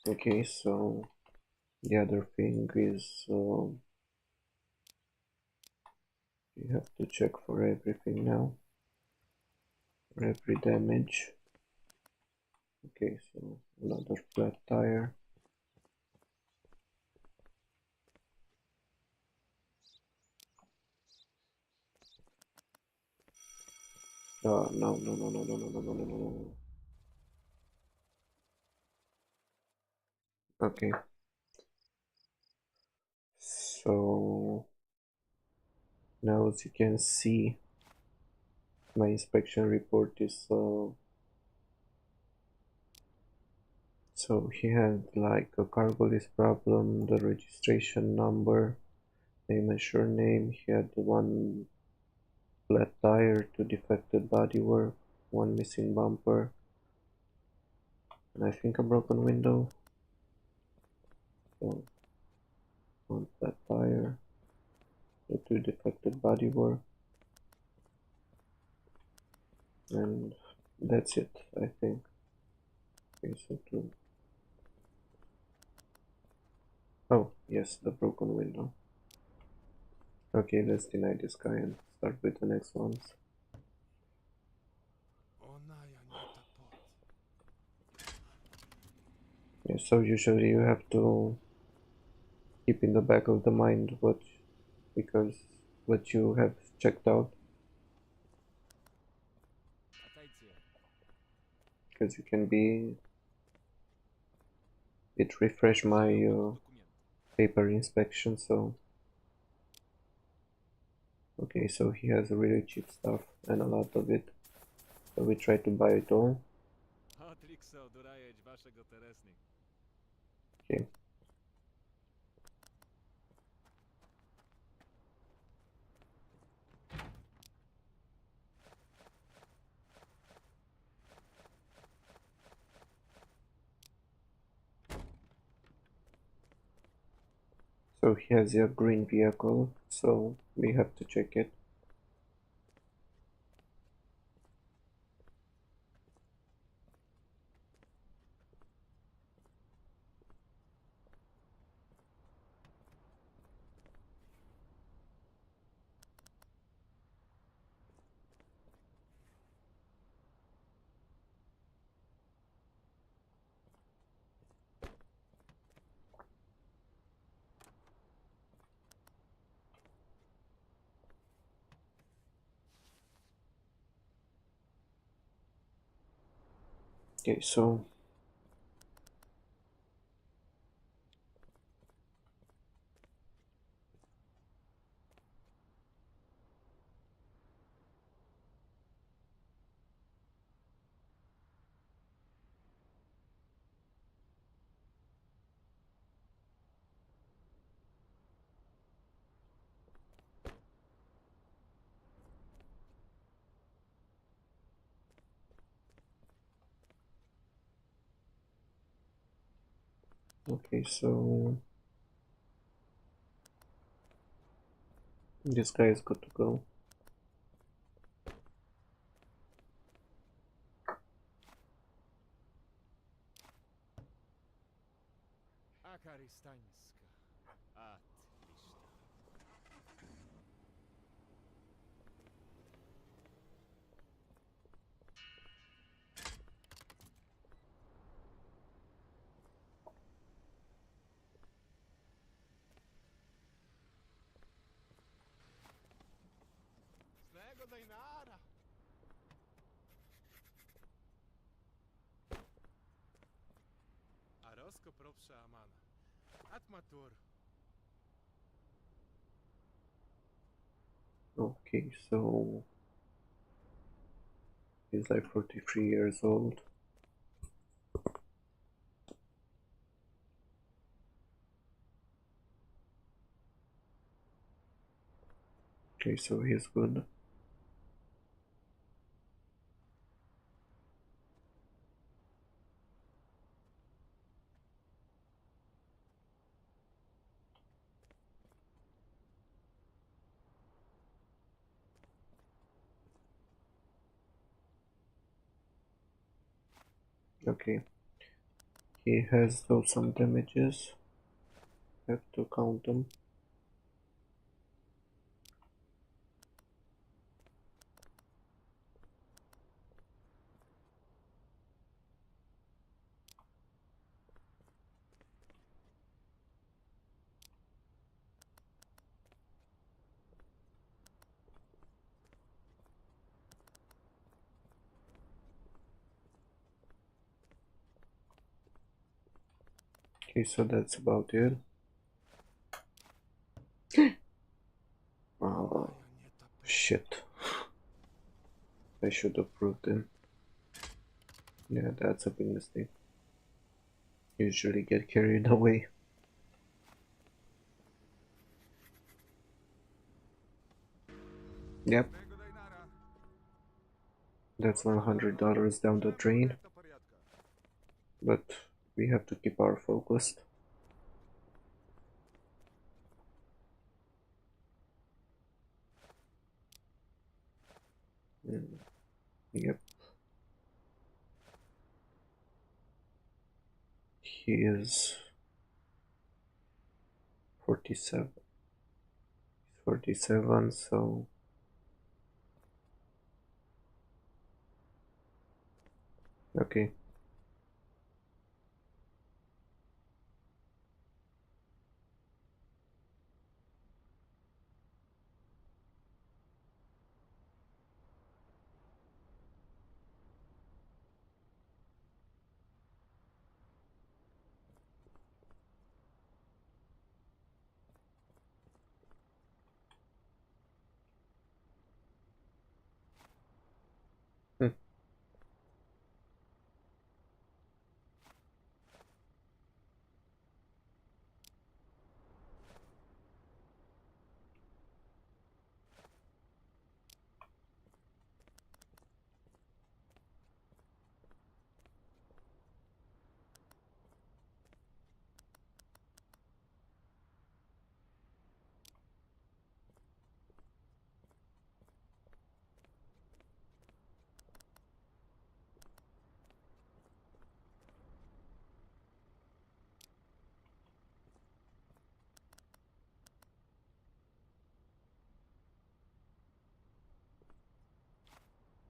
Okay, so the other thing is you have to check for everything now, for every damage. Okay, so another flat tire. No, no, no, no, no, no, no, no, no, no, no. Okay. So now as you can see, my inspection report is so he had like a cargo list problem, the registration number, name and surname. He had one flat tire, two defected bodywork, one missing bumper, and I think a broken window. So one flat tire, the two defected bodywork, and that's it, I think. Okay, so two. Oh, yes, the broken window. Okay, let's deny this guy and start with the next ones. Ona ja nie ta pot. Yeah, so usually you have to keep in the back of the mind what you have checked out, Отойти. because you can be it refresh my Документ. paper inspection, so okay, so he has really cheap stuff and a lot of it, so we try to buy it all. Okay. So he has a green vehicle, so we have to check it. Okay, so okay, so this guy is good to go. Okay, so he's like 43 years old. Okay, so he's good. Okay, he has though some damages. Have to count them. Okay, so that's about it. Oh, shit. I should have proved him. Yeah, that's a big mistake. Usually get carried away. Yep, that's $100 down the drain, but we have to keep our focused. Yep. He is 47. 47, so okay.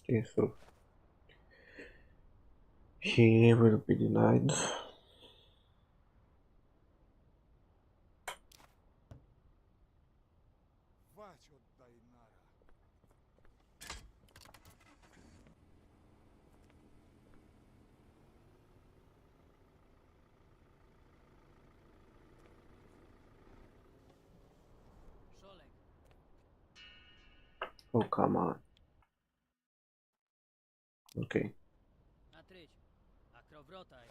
Okay, so he will be denied. Вач отдай нара. Szolek. Oh, come on. Okay. Natryć. Akrowrotaj.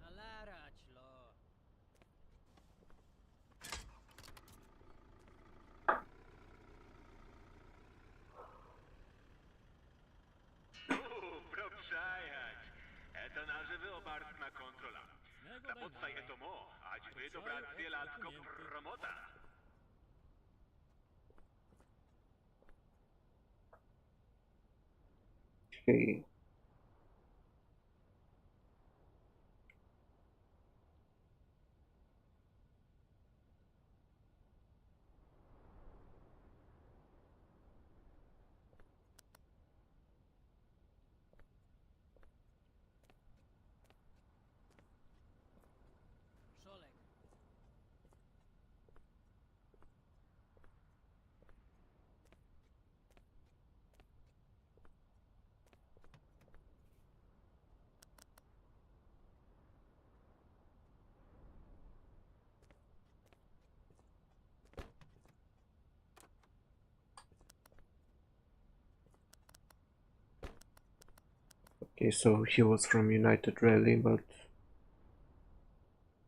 Nalarać, lo. Пропшаять. Это наживил барсна контрола. Nego Работай daj это мо, аж вы Отвечаю добрать от селядко документы. промота. Okay. Szolek. Okay, so he was from United Rally, but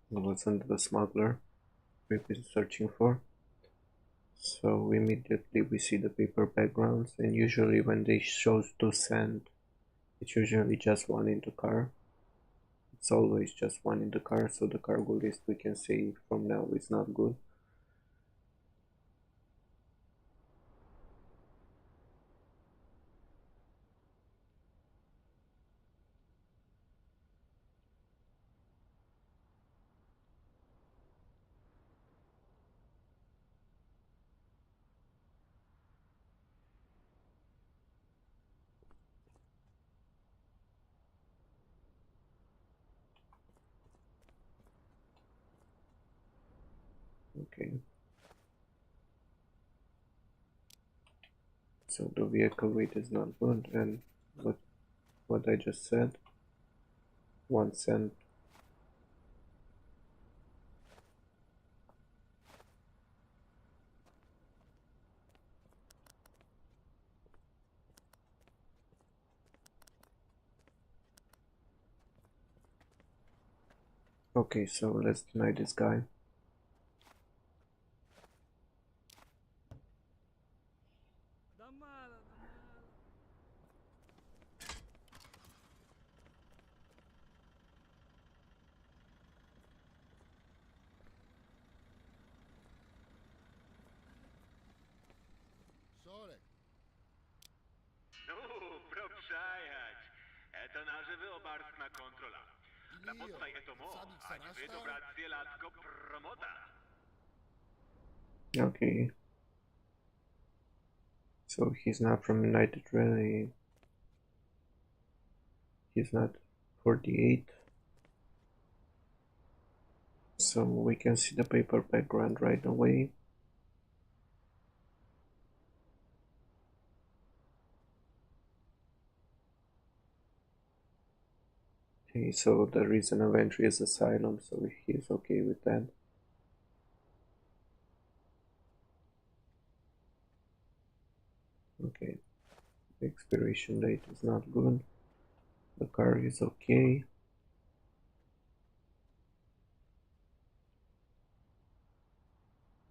he wasn't the smuggler we've been searching for. So immediately we see the paper backgrounds, and usually when they show to send, it's usually just one in the car. It's always just one in the car, so the cargo list we can say from now is not good. Okay. So the vehicle weight is not good, and what I just said, 1 cent. Okay, so let's deny this guy. Damala, damala. náževil kontrola. Na podstaj etomo, ať vydobrat cieľátko promota. Okay. So he's not from United Rally. He's not 48. So we can see the paper background right away. Okay, so the reason of entry is asylum, so he's okay with that. Okay, the expiration date is not good. The car is okay.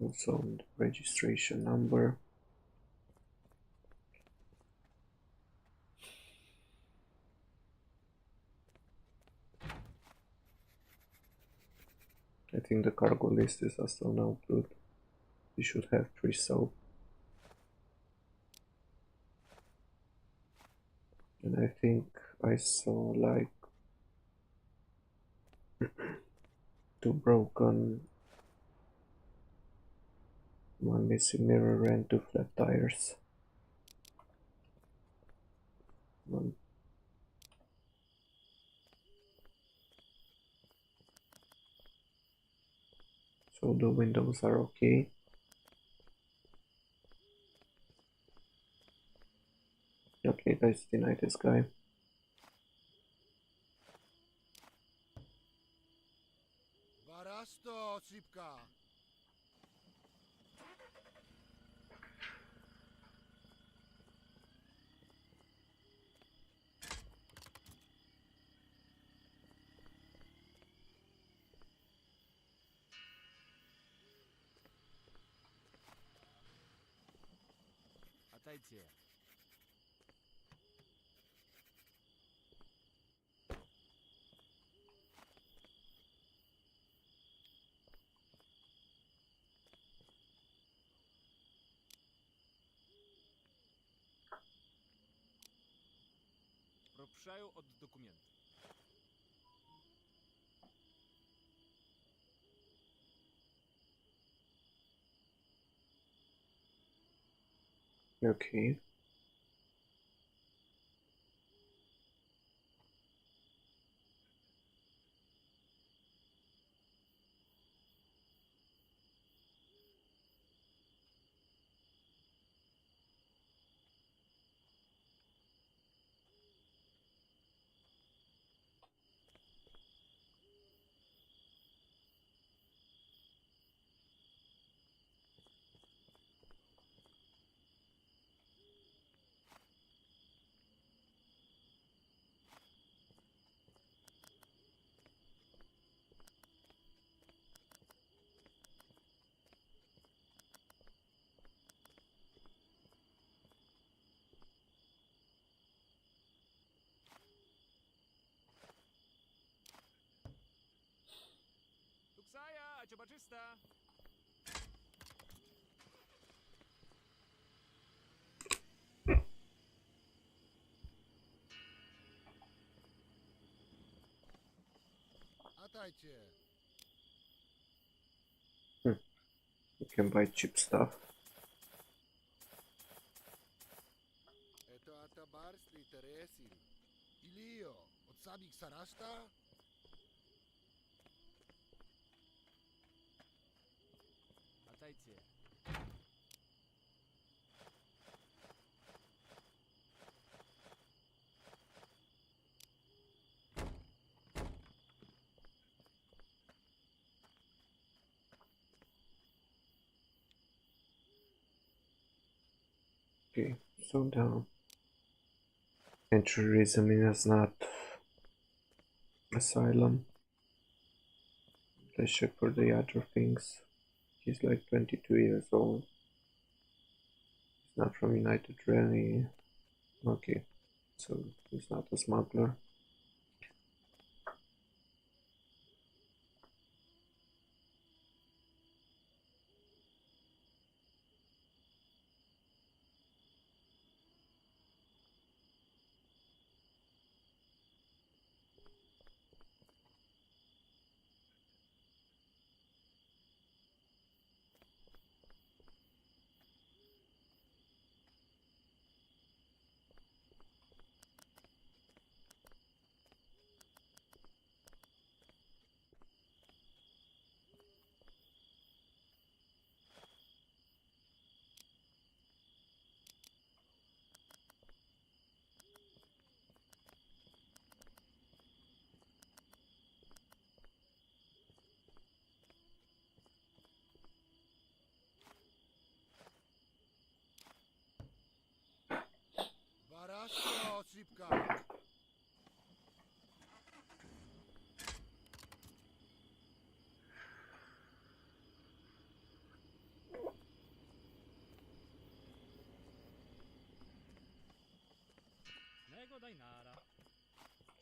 Also the registration number. I think the cargo list is also now good. We should have pre-soap. And I think I saw like 2 broken, 1 missing mirror and 2 flat tires. So the windows are okay. Okay, let's deny this guy. Varasto, Sipka. Отойти. Пропшаю от документ. Okay. Tuksaja, чубачиста. Отойти. You can buy cheap stuff. Это атабарский тересил. Илио, от сабик сарашта? Отойти. Okay, so the entry reasoning is not asylum. Let's check for the other things. He's like 22 years old. He's not from United Rally. Okay, so he's not a smuggler.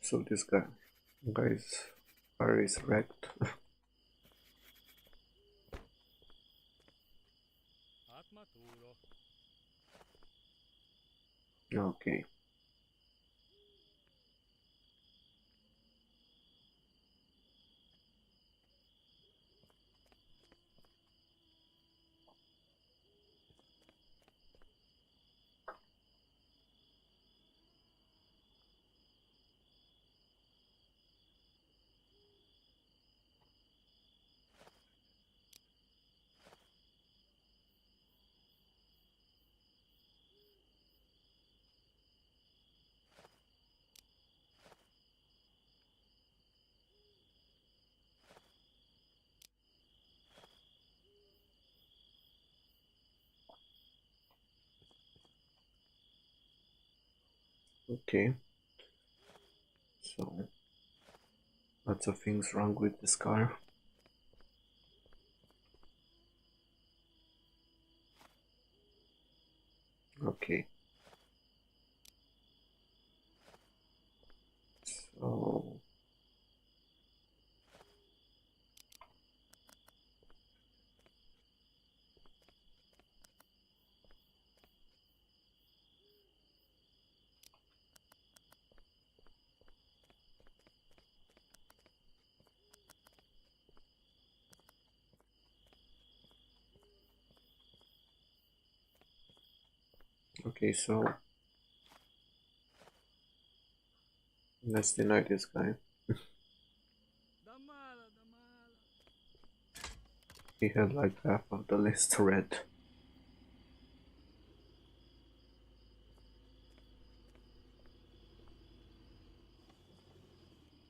So this guy's car is wrecked. Okay. Okay. So lots of things wrong with this car. Okay. So okay, so let's deny this guy. He had like half of the list red.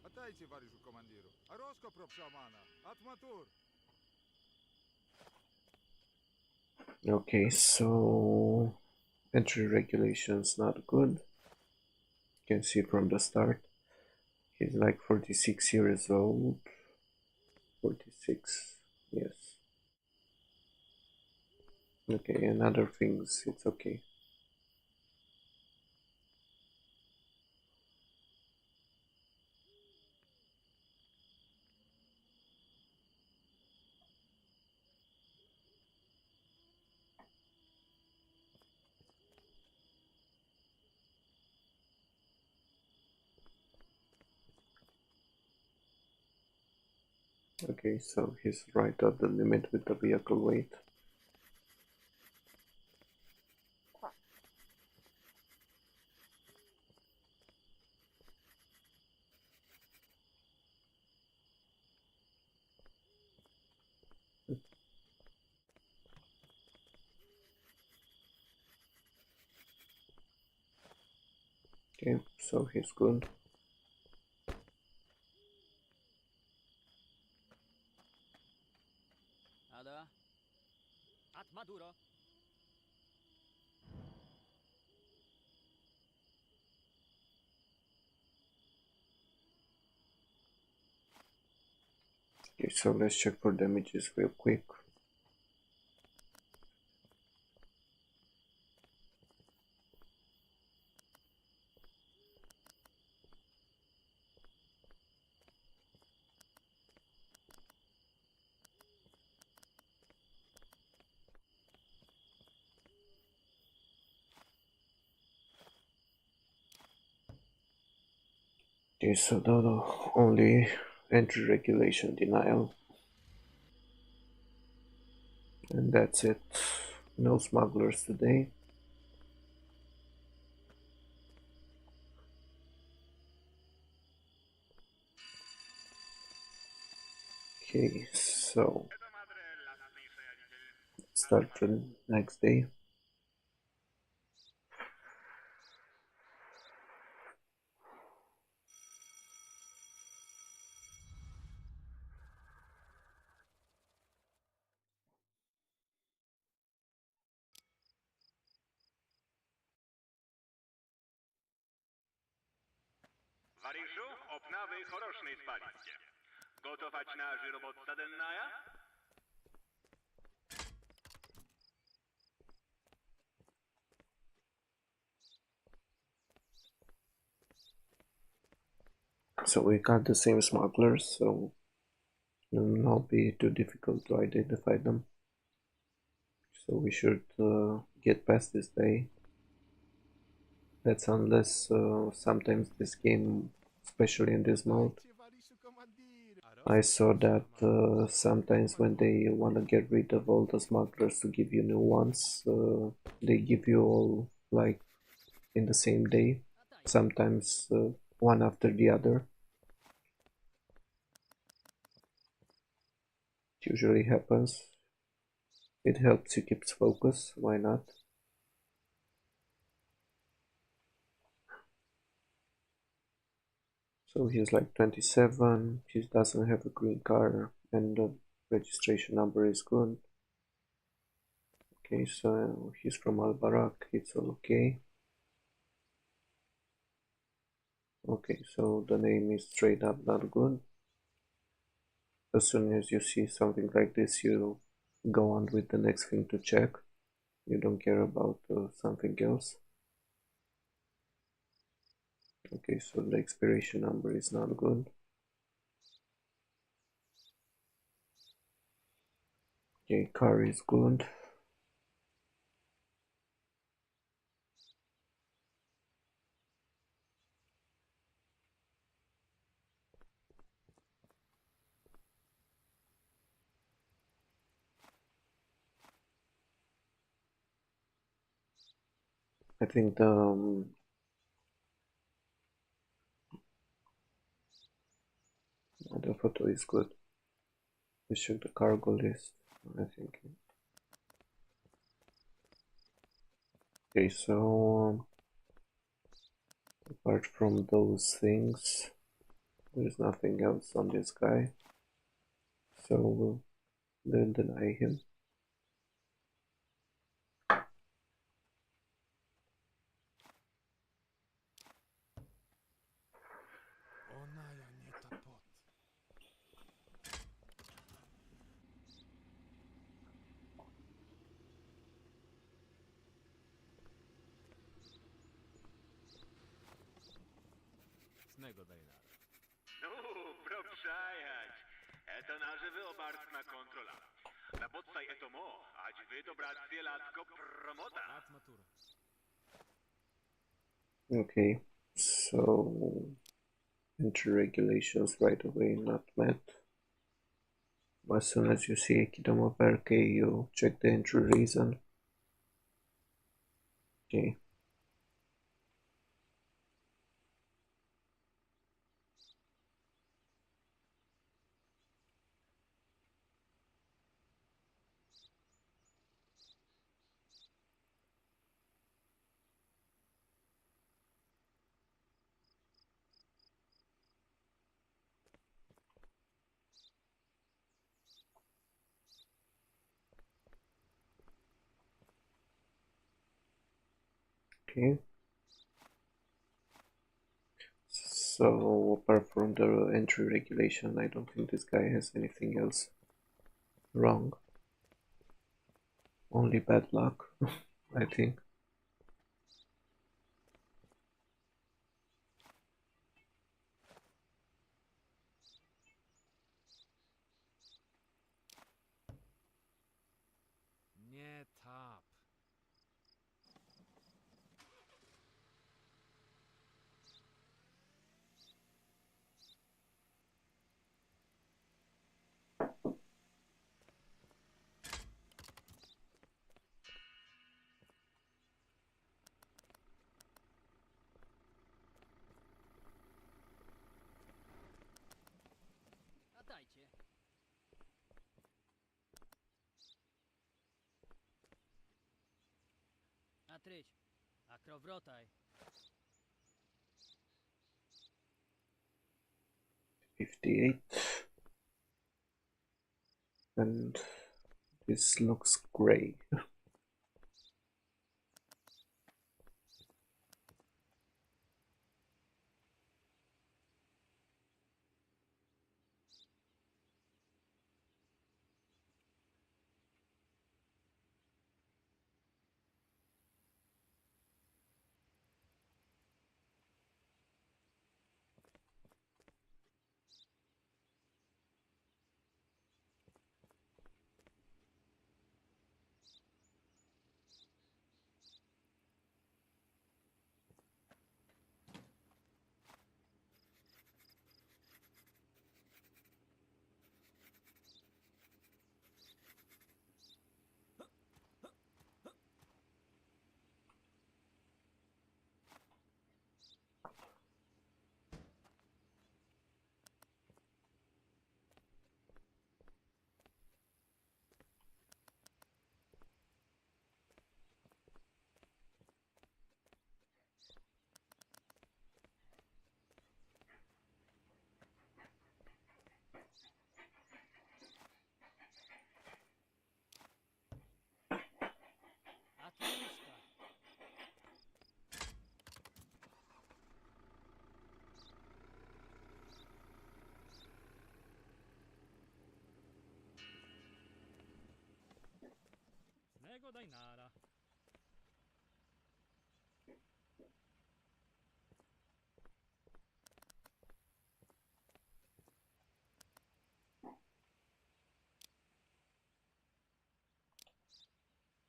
Отдайте варежу командиру. А роскоп шамана. Атматур. Okay, so entry regulations not good. You can see from the start. He's like 46 years old. 46, yes. Okay, and other things, it's okay. Okay, so he's right at the limit with the vehicle weight. Okay, so he's good. Ada? At Maduro. Okay, so let's check for damages real quick. Okay, so the only entry regulation denial. And that's it. No smugglers today. Okay, so Это Мадре, ластный родитель. start the next day. Варишу, обнавы хорошные спалите. Готовать на работа денная? So we got the same smugglers, so it will not be too difficult to identify them. So we should get past this day. That's unless sometimes this game, especially in this mode, I saw that sometimes when they want to get rid of all the smugglers to give you new ones, they give you all like in the same day, sometimes one after the other. It usually happens. It helps you keep focus, why not? So he's like 27, he doesn't have a green car, and the registration number is good. Okay, so he's from Al-Barak, it's all okay. Okay, so the name is straight up not good. As soon as you see something like this, you go on with the next thing to check. You don't care about something else. Okay, so the expiration number is not good. Okay, car is good. I think the photo is good. We check the cargo list. I think. Okay, so apart from those things, there's nothing else on this guy. So we'll then deny him. Ona ja nie ta pot. Snego Dejnara. Bro přejať. Eto naživel barstna kontrola. Napodstaj eto mo, ať vy to brát cieľátko promota. Atmatura. Okay, so entry regulations right away not met. As soon as you see a Kidoma Perke, you check the entry reason. Okay. Okay. So apart from the entry regulation, I don't think this guy has anything else wrong. Only bad luck, I think. Nie tap. Latajcie. Atryć. Akrowrotaj. 58. And this looks gray. Mocnego daj nara.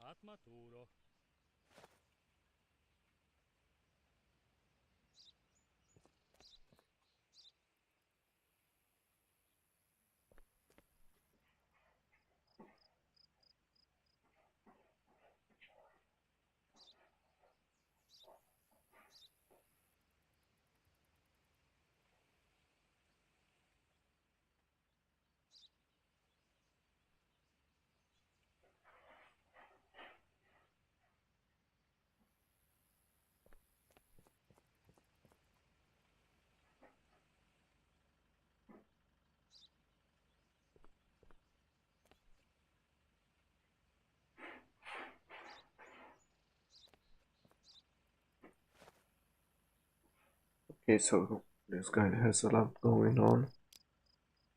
Atmaturo. Okay, so this guy has a lot going on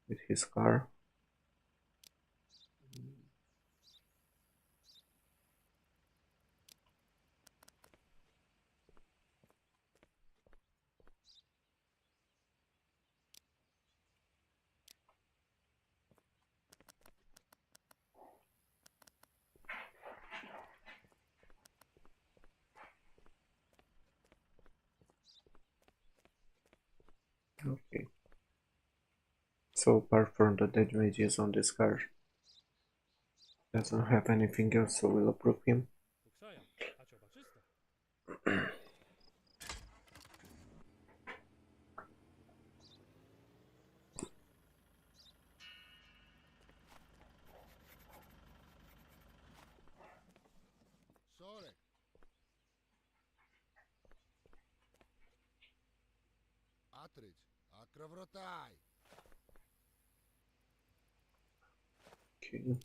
with his car. Okay. So apart from the damages on this car, doesn't have anything else, so we'll approve him. Uksaja, a cioba czysta. Sorry. Atrich, akravrotai. Okay.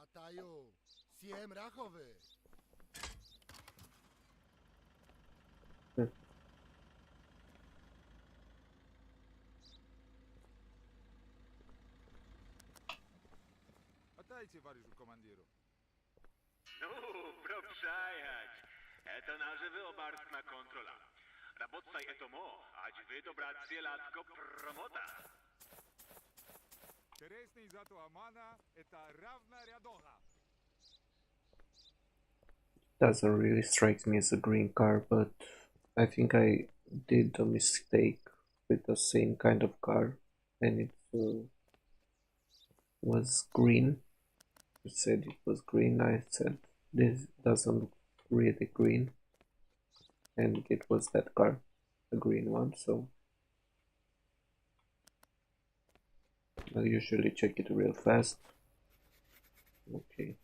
Atayu, siem rachowy. Отдайте, товарищу командиру. Ну, пробшаять. Это наша вилбарскна контрола. Работай это мо, аж выдобрать селядко промота. Интересный зато Амана — это равна рядога. Doesn't really strike me as a green car, but I think I did a mistake with the same kind of car, and it was green. It said it was green. I said this doesn't look really green, and it was that car, the green one. So I usually check it real fast. Okay.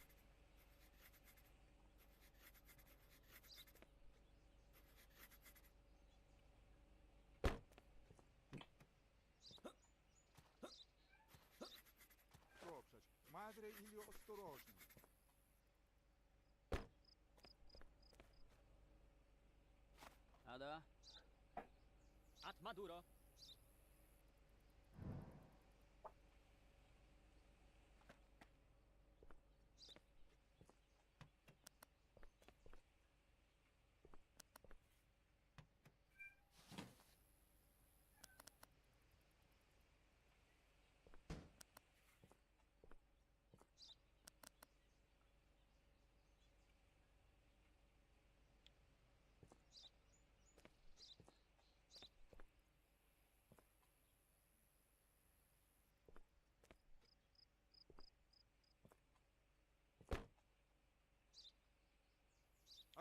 Пропшать, мадре или осторожно. Ada. Atmaduro.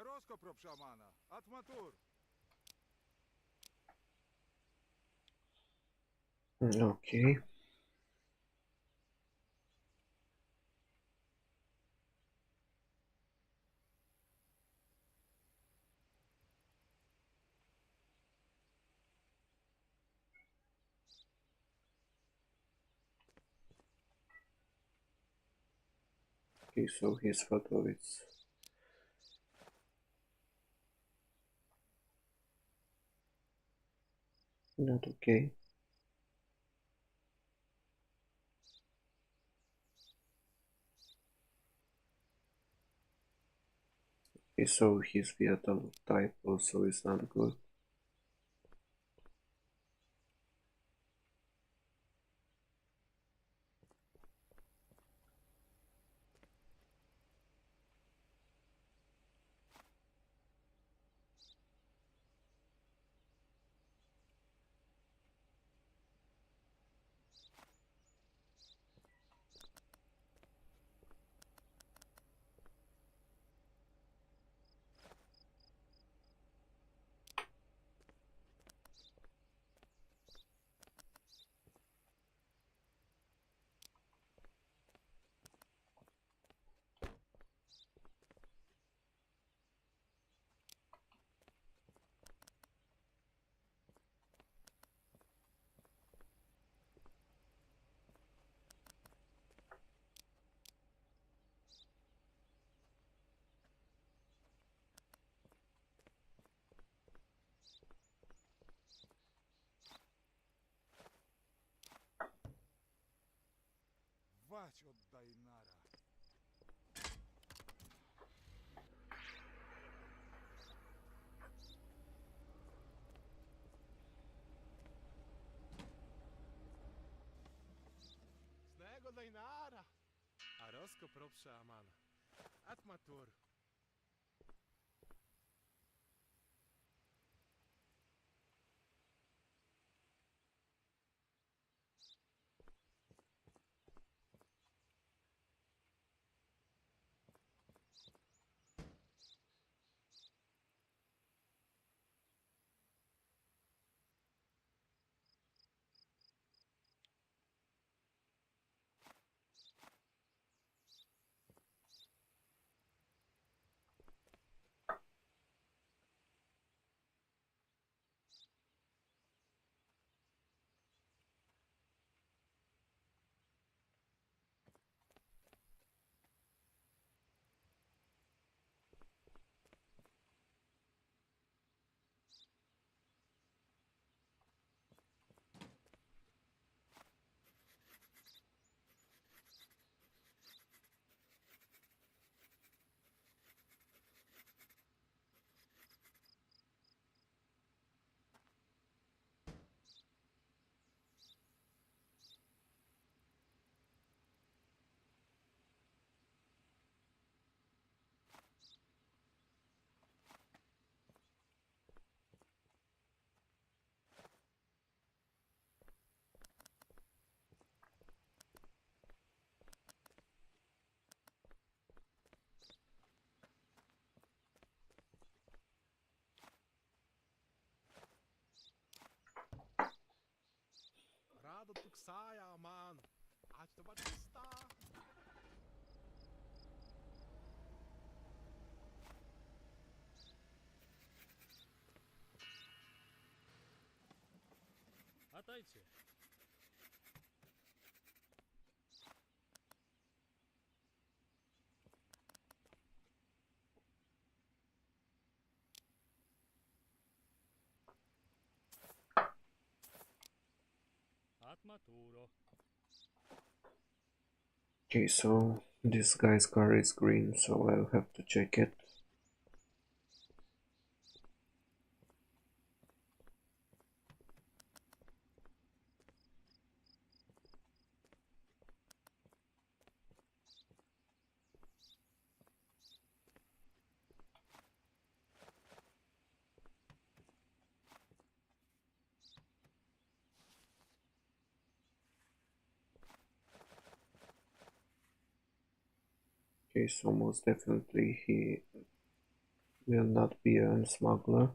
Arosko prop szamana. Atmatur. Okay. Okay, so his photo is not okay. Okay, so his vehicle type also is not good. Vać oddaj nara. Snego dajnara. Arosko prop szamana. Atmatur. Rado tuksaja, man. Ať to batista. Atайте. Atmaturo. Okay, so this guy's car is green, so I'll have to check it. Okay, so most definitely will not be a smuggler.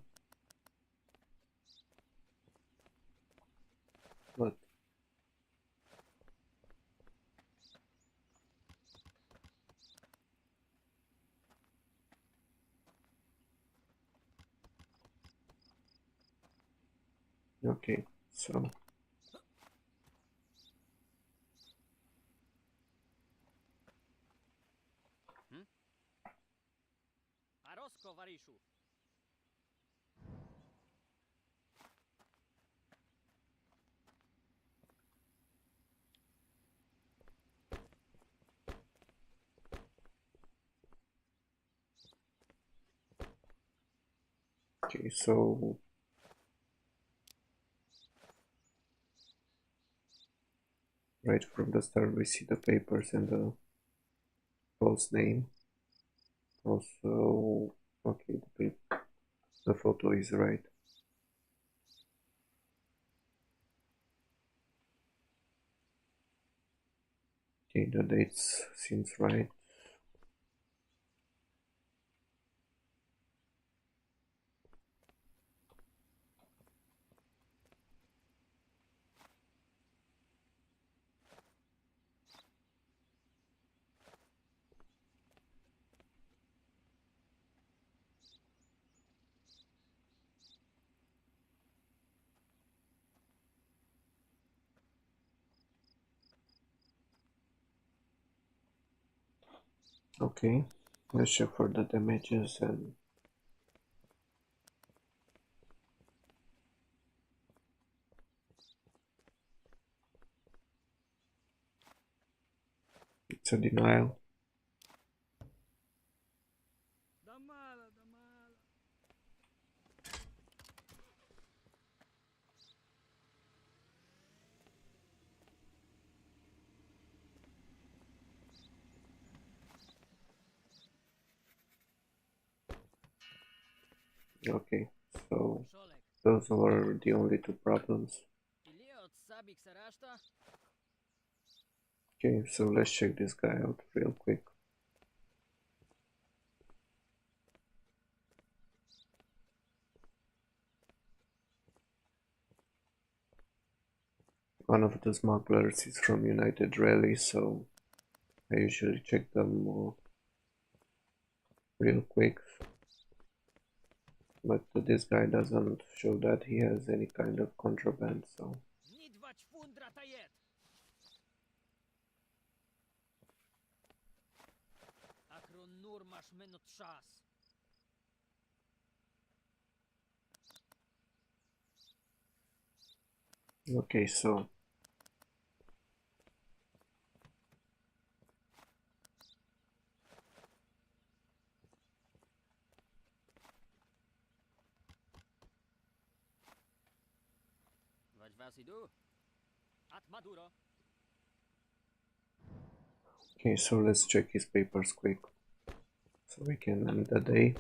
But okay, so Arosko, Varishu. okay, so right from the start we see the papers and the false name. Also, okay, the photo is right. Okay, the dates seems right. Okay, let's check for the damages and it's a denial. Damala, damala. Okay, so Szolek. those were the only two problems. Ile od sabik se reszta? Okay, so let's check this guy out real quick. One of the smugglers is from United Rally, so I usually check them real quick. But this guy doesn't show that he has any kind of contraband, so Nidwać fundra tajet. Akron nur masz minut czas. okay, so Wać was idu? At Maduro. okay, so let's check his papers quick so we can end the day.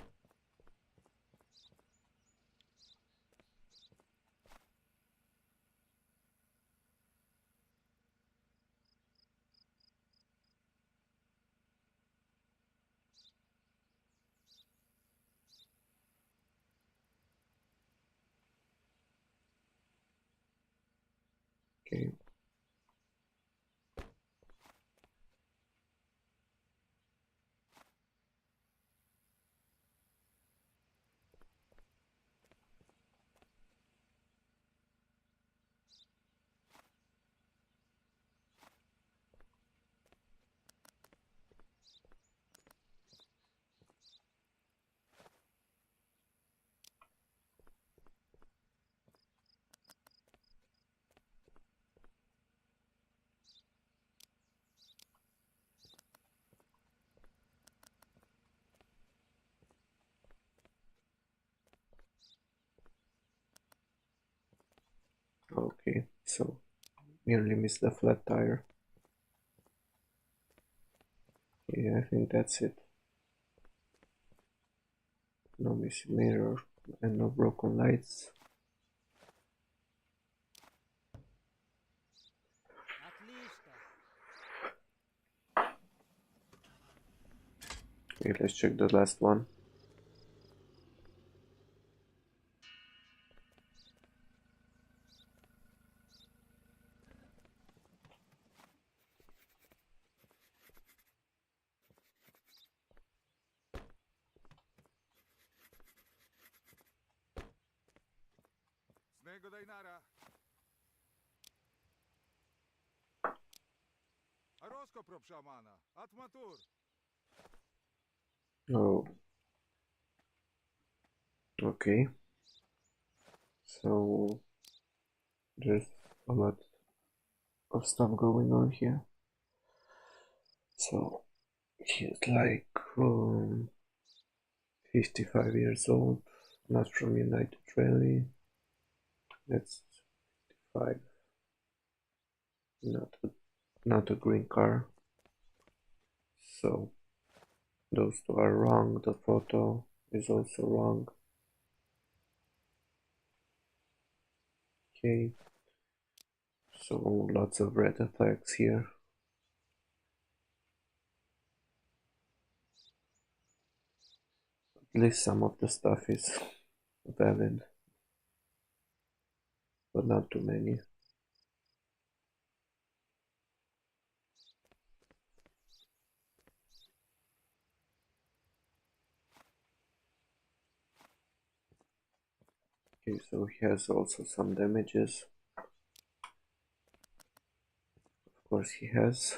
Okay. Okay, so nearly missed the flat tire. Yeah, I think that's it. No missing mirror and no broken lights. Atlista. Okay, let's check the last one. Miłego dajnara. A Rosko prop szamana. Atmatur. Oh, okay. So there's a lot of stuff going on here. So he's like 55 years old, not from United Rally. That's 5. Not a green car. So those two are wrong. The photo is also wrong. Okay. So lots of red flags here. At least some of the stuff is valid, but not too many. Okay, so he has also some damages. Of course he has.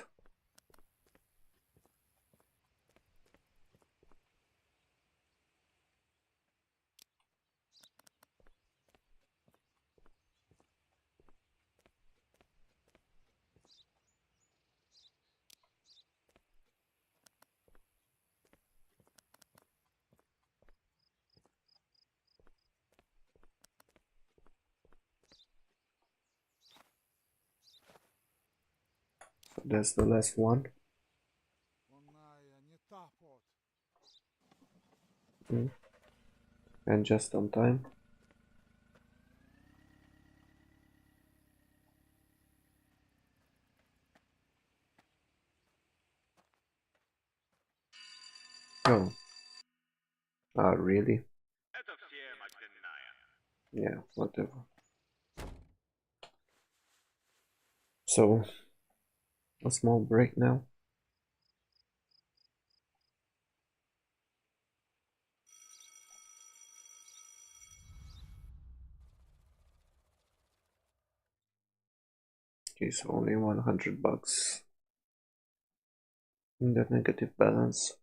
So that's the last one. Onaja, nie tapot. And just on time. Oh. Really? Это всем одинаково. Yeah, whatever. So, a small break now. Okay, so only 100 bucks in the negative balance,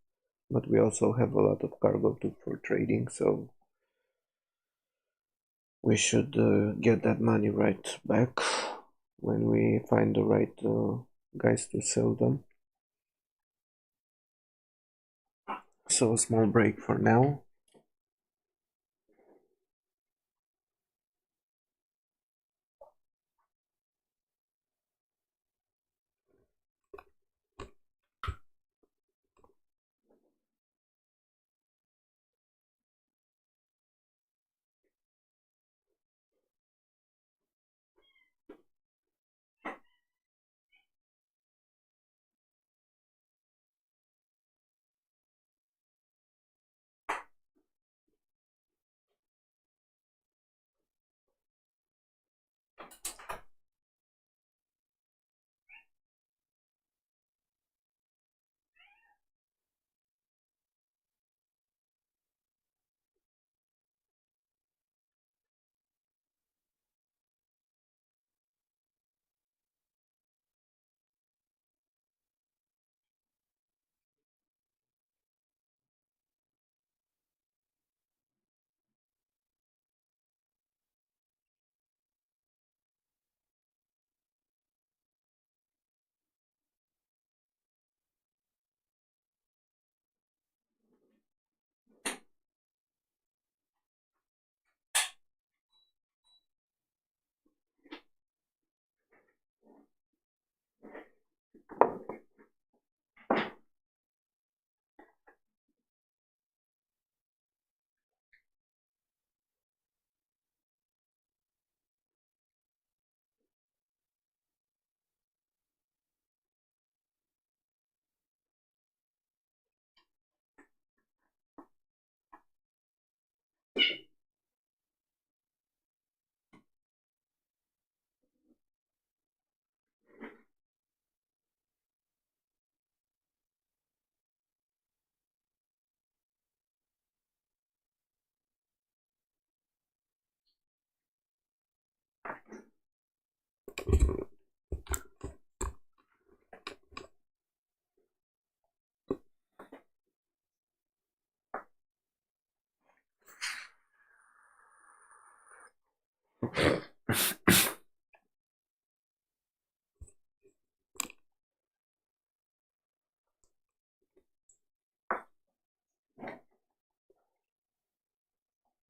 but we also have a lot of cargo for trading, so we should get that money right back when we find the right guys to sell them. So a small break for now.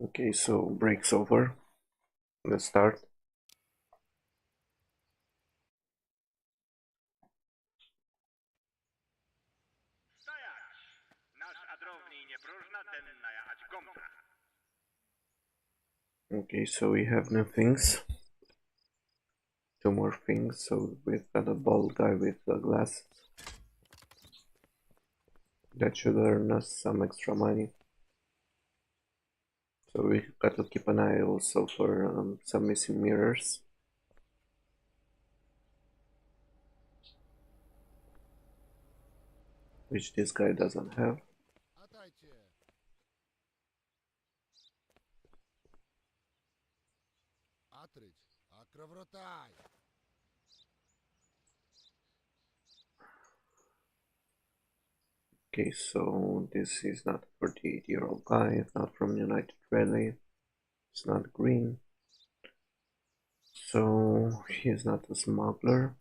Okay, so break's over. Let's start. Stajać! Nasz adrowni nie próżna denna jechać gąbka. Okay, so we have new things. Two more things. So we've got a bald guy with glasses. That should earn us some extra money. So we got to keep an eye also for some missing mirrors. Which this guy doesn't have. Atайте. Atrich. Akravrotai. Okay, so this is not a 48-year-old guy, it's not from United Rally, it's not green, so he's not a smuggler.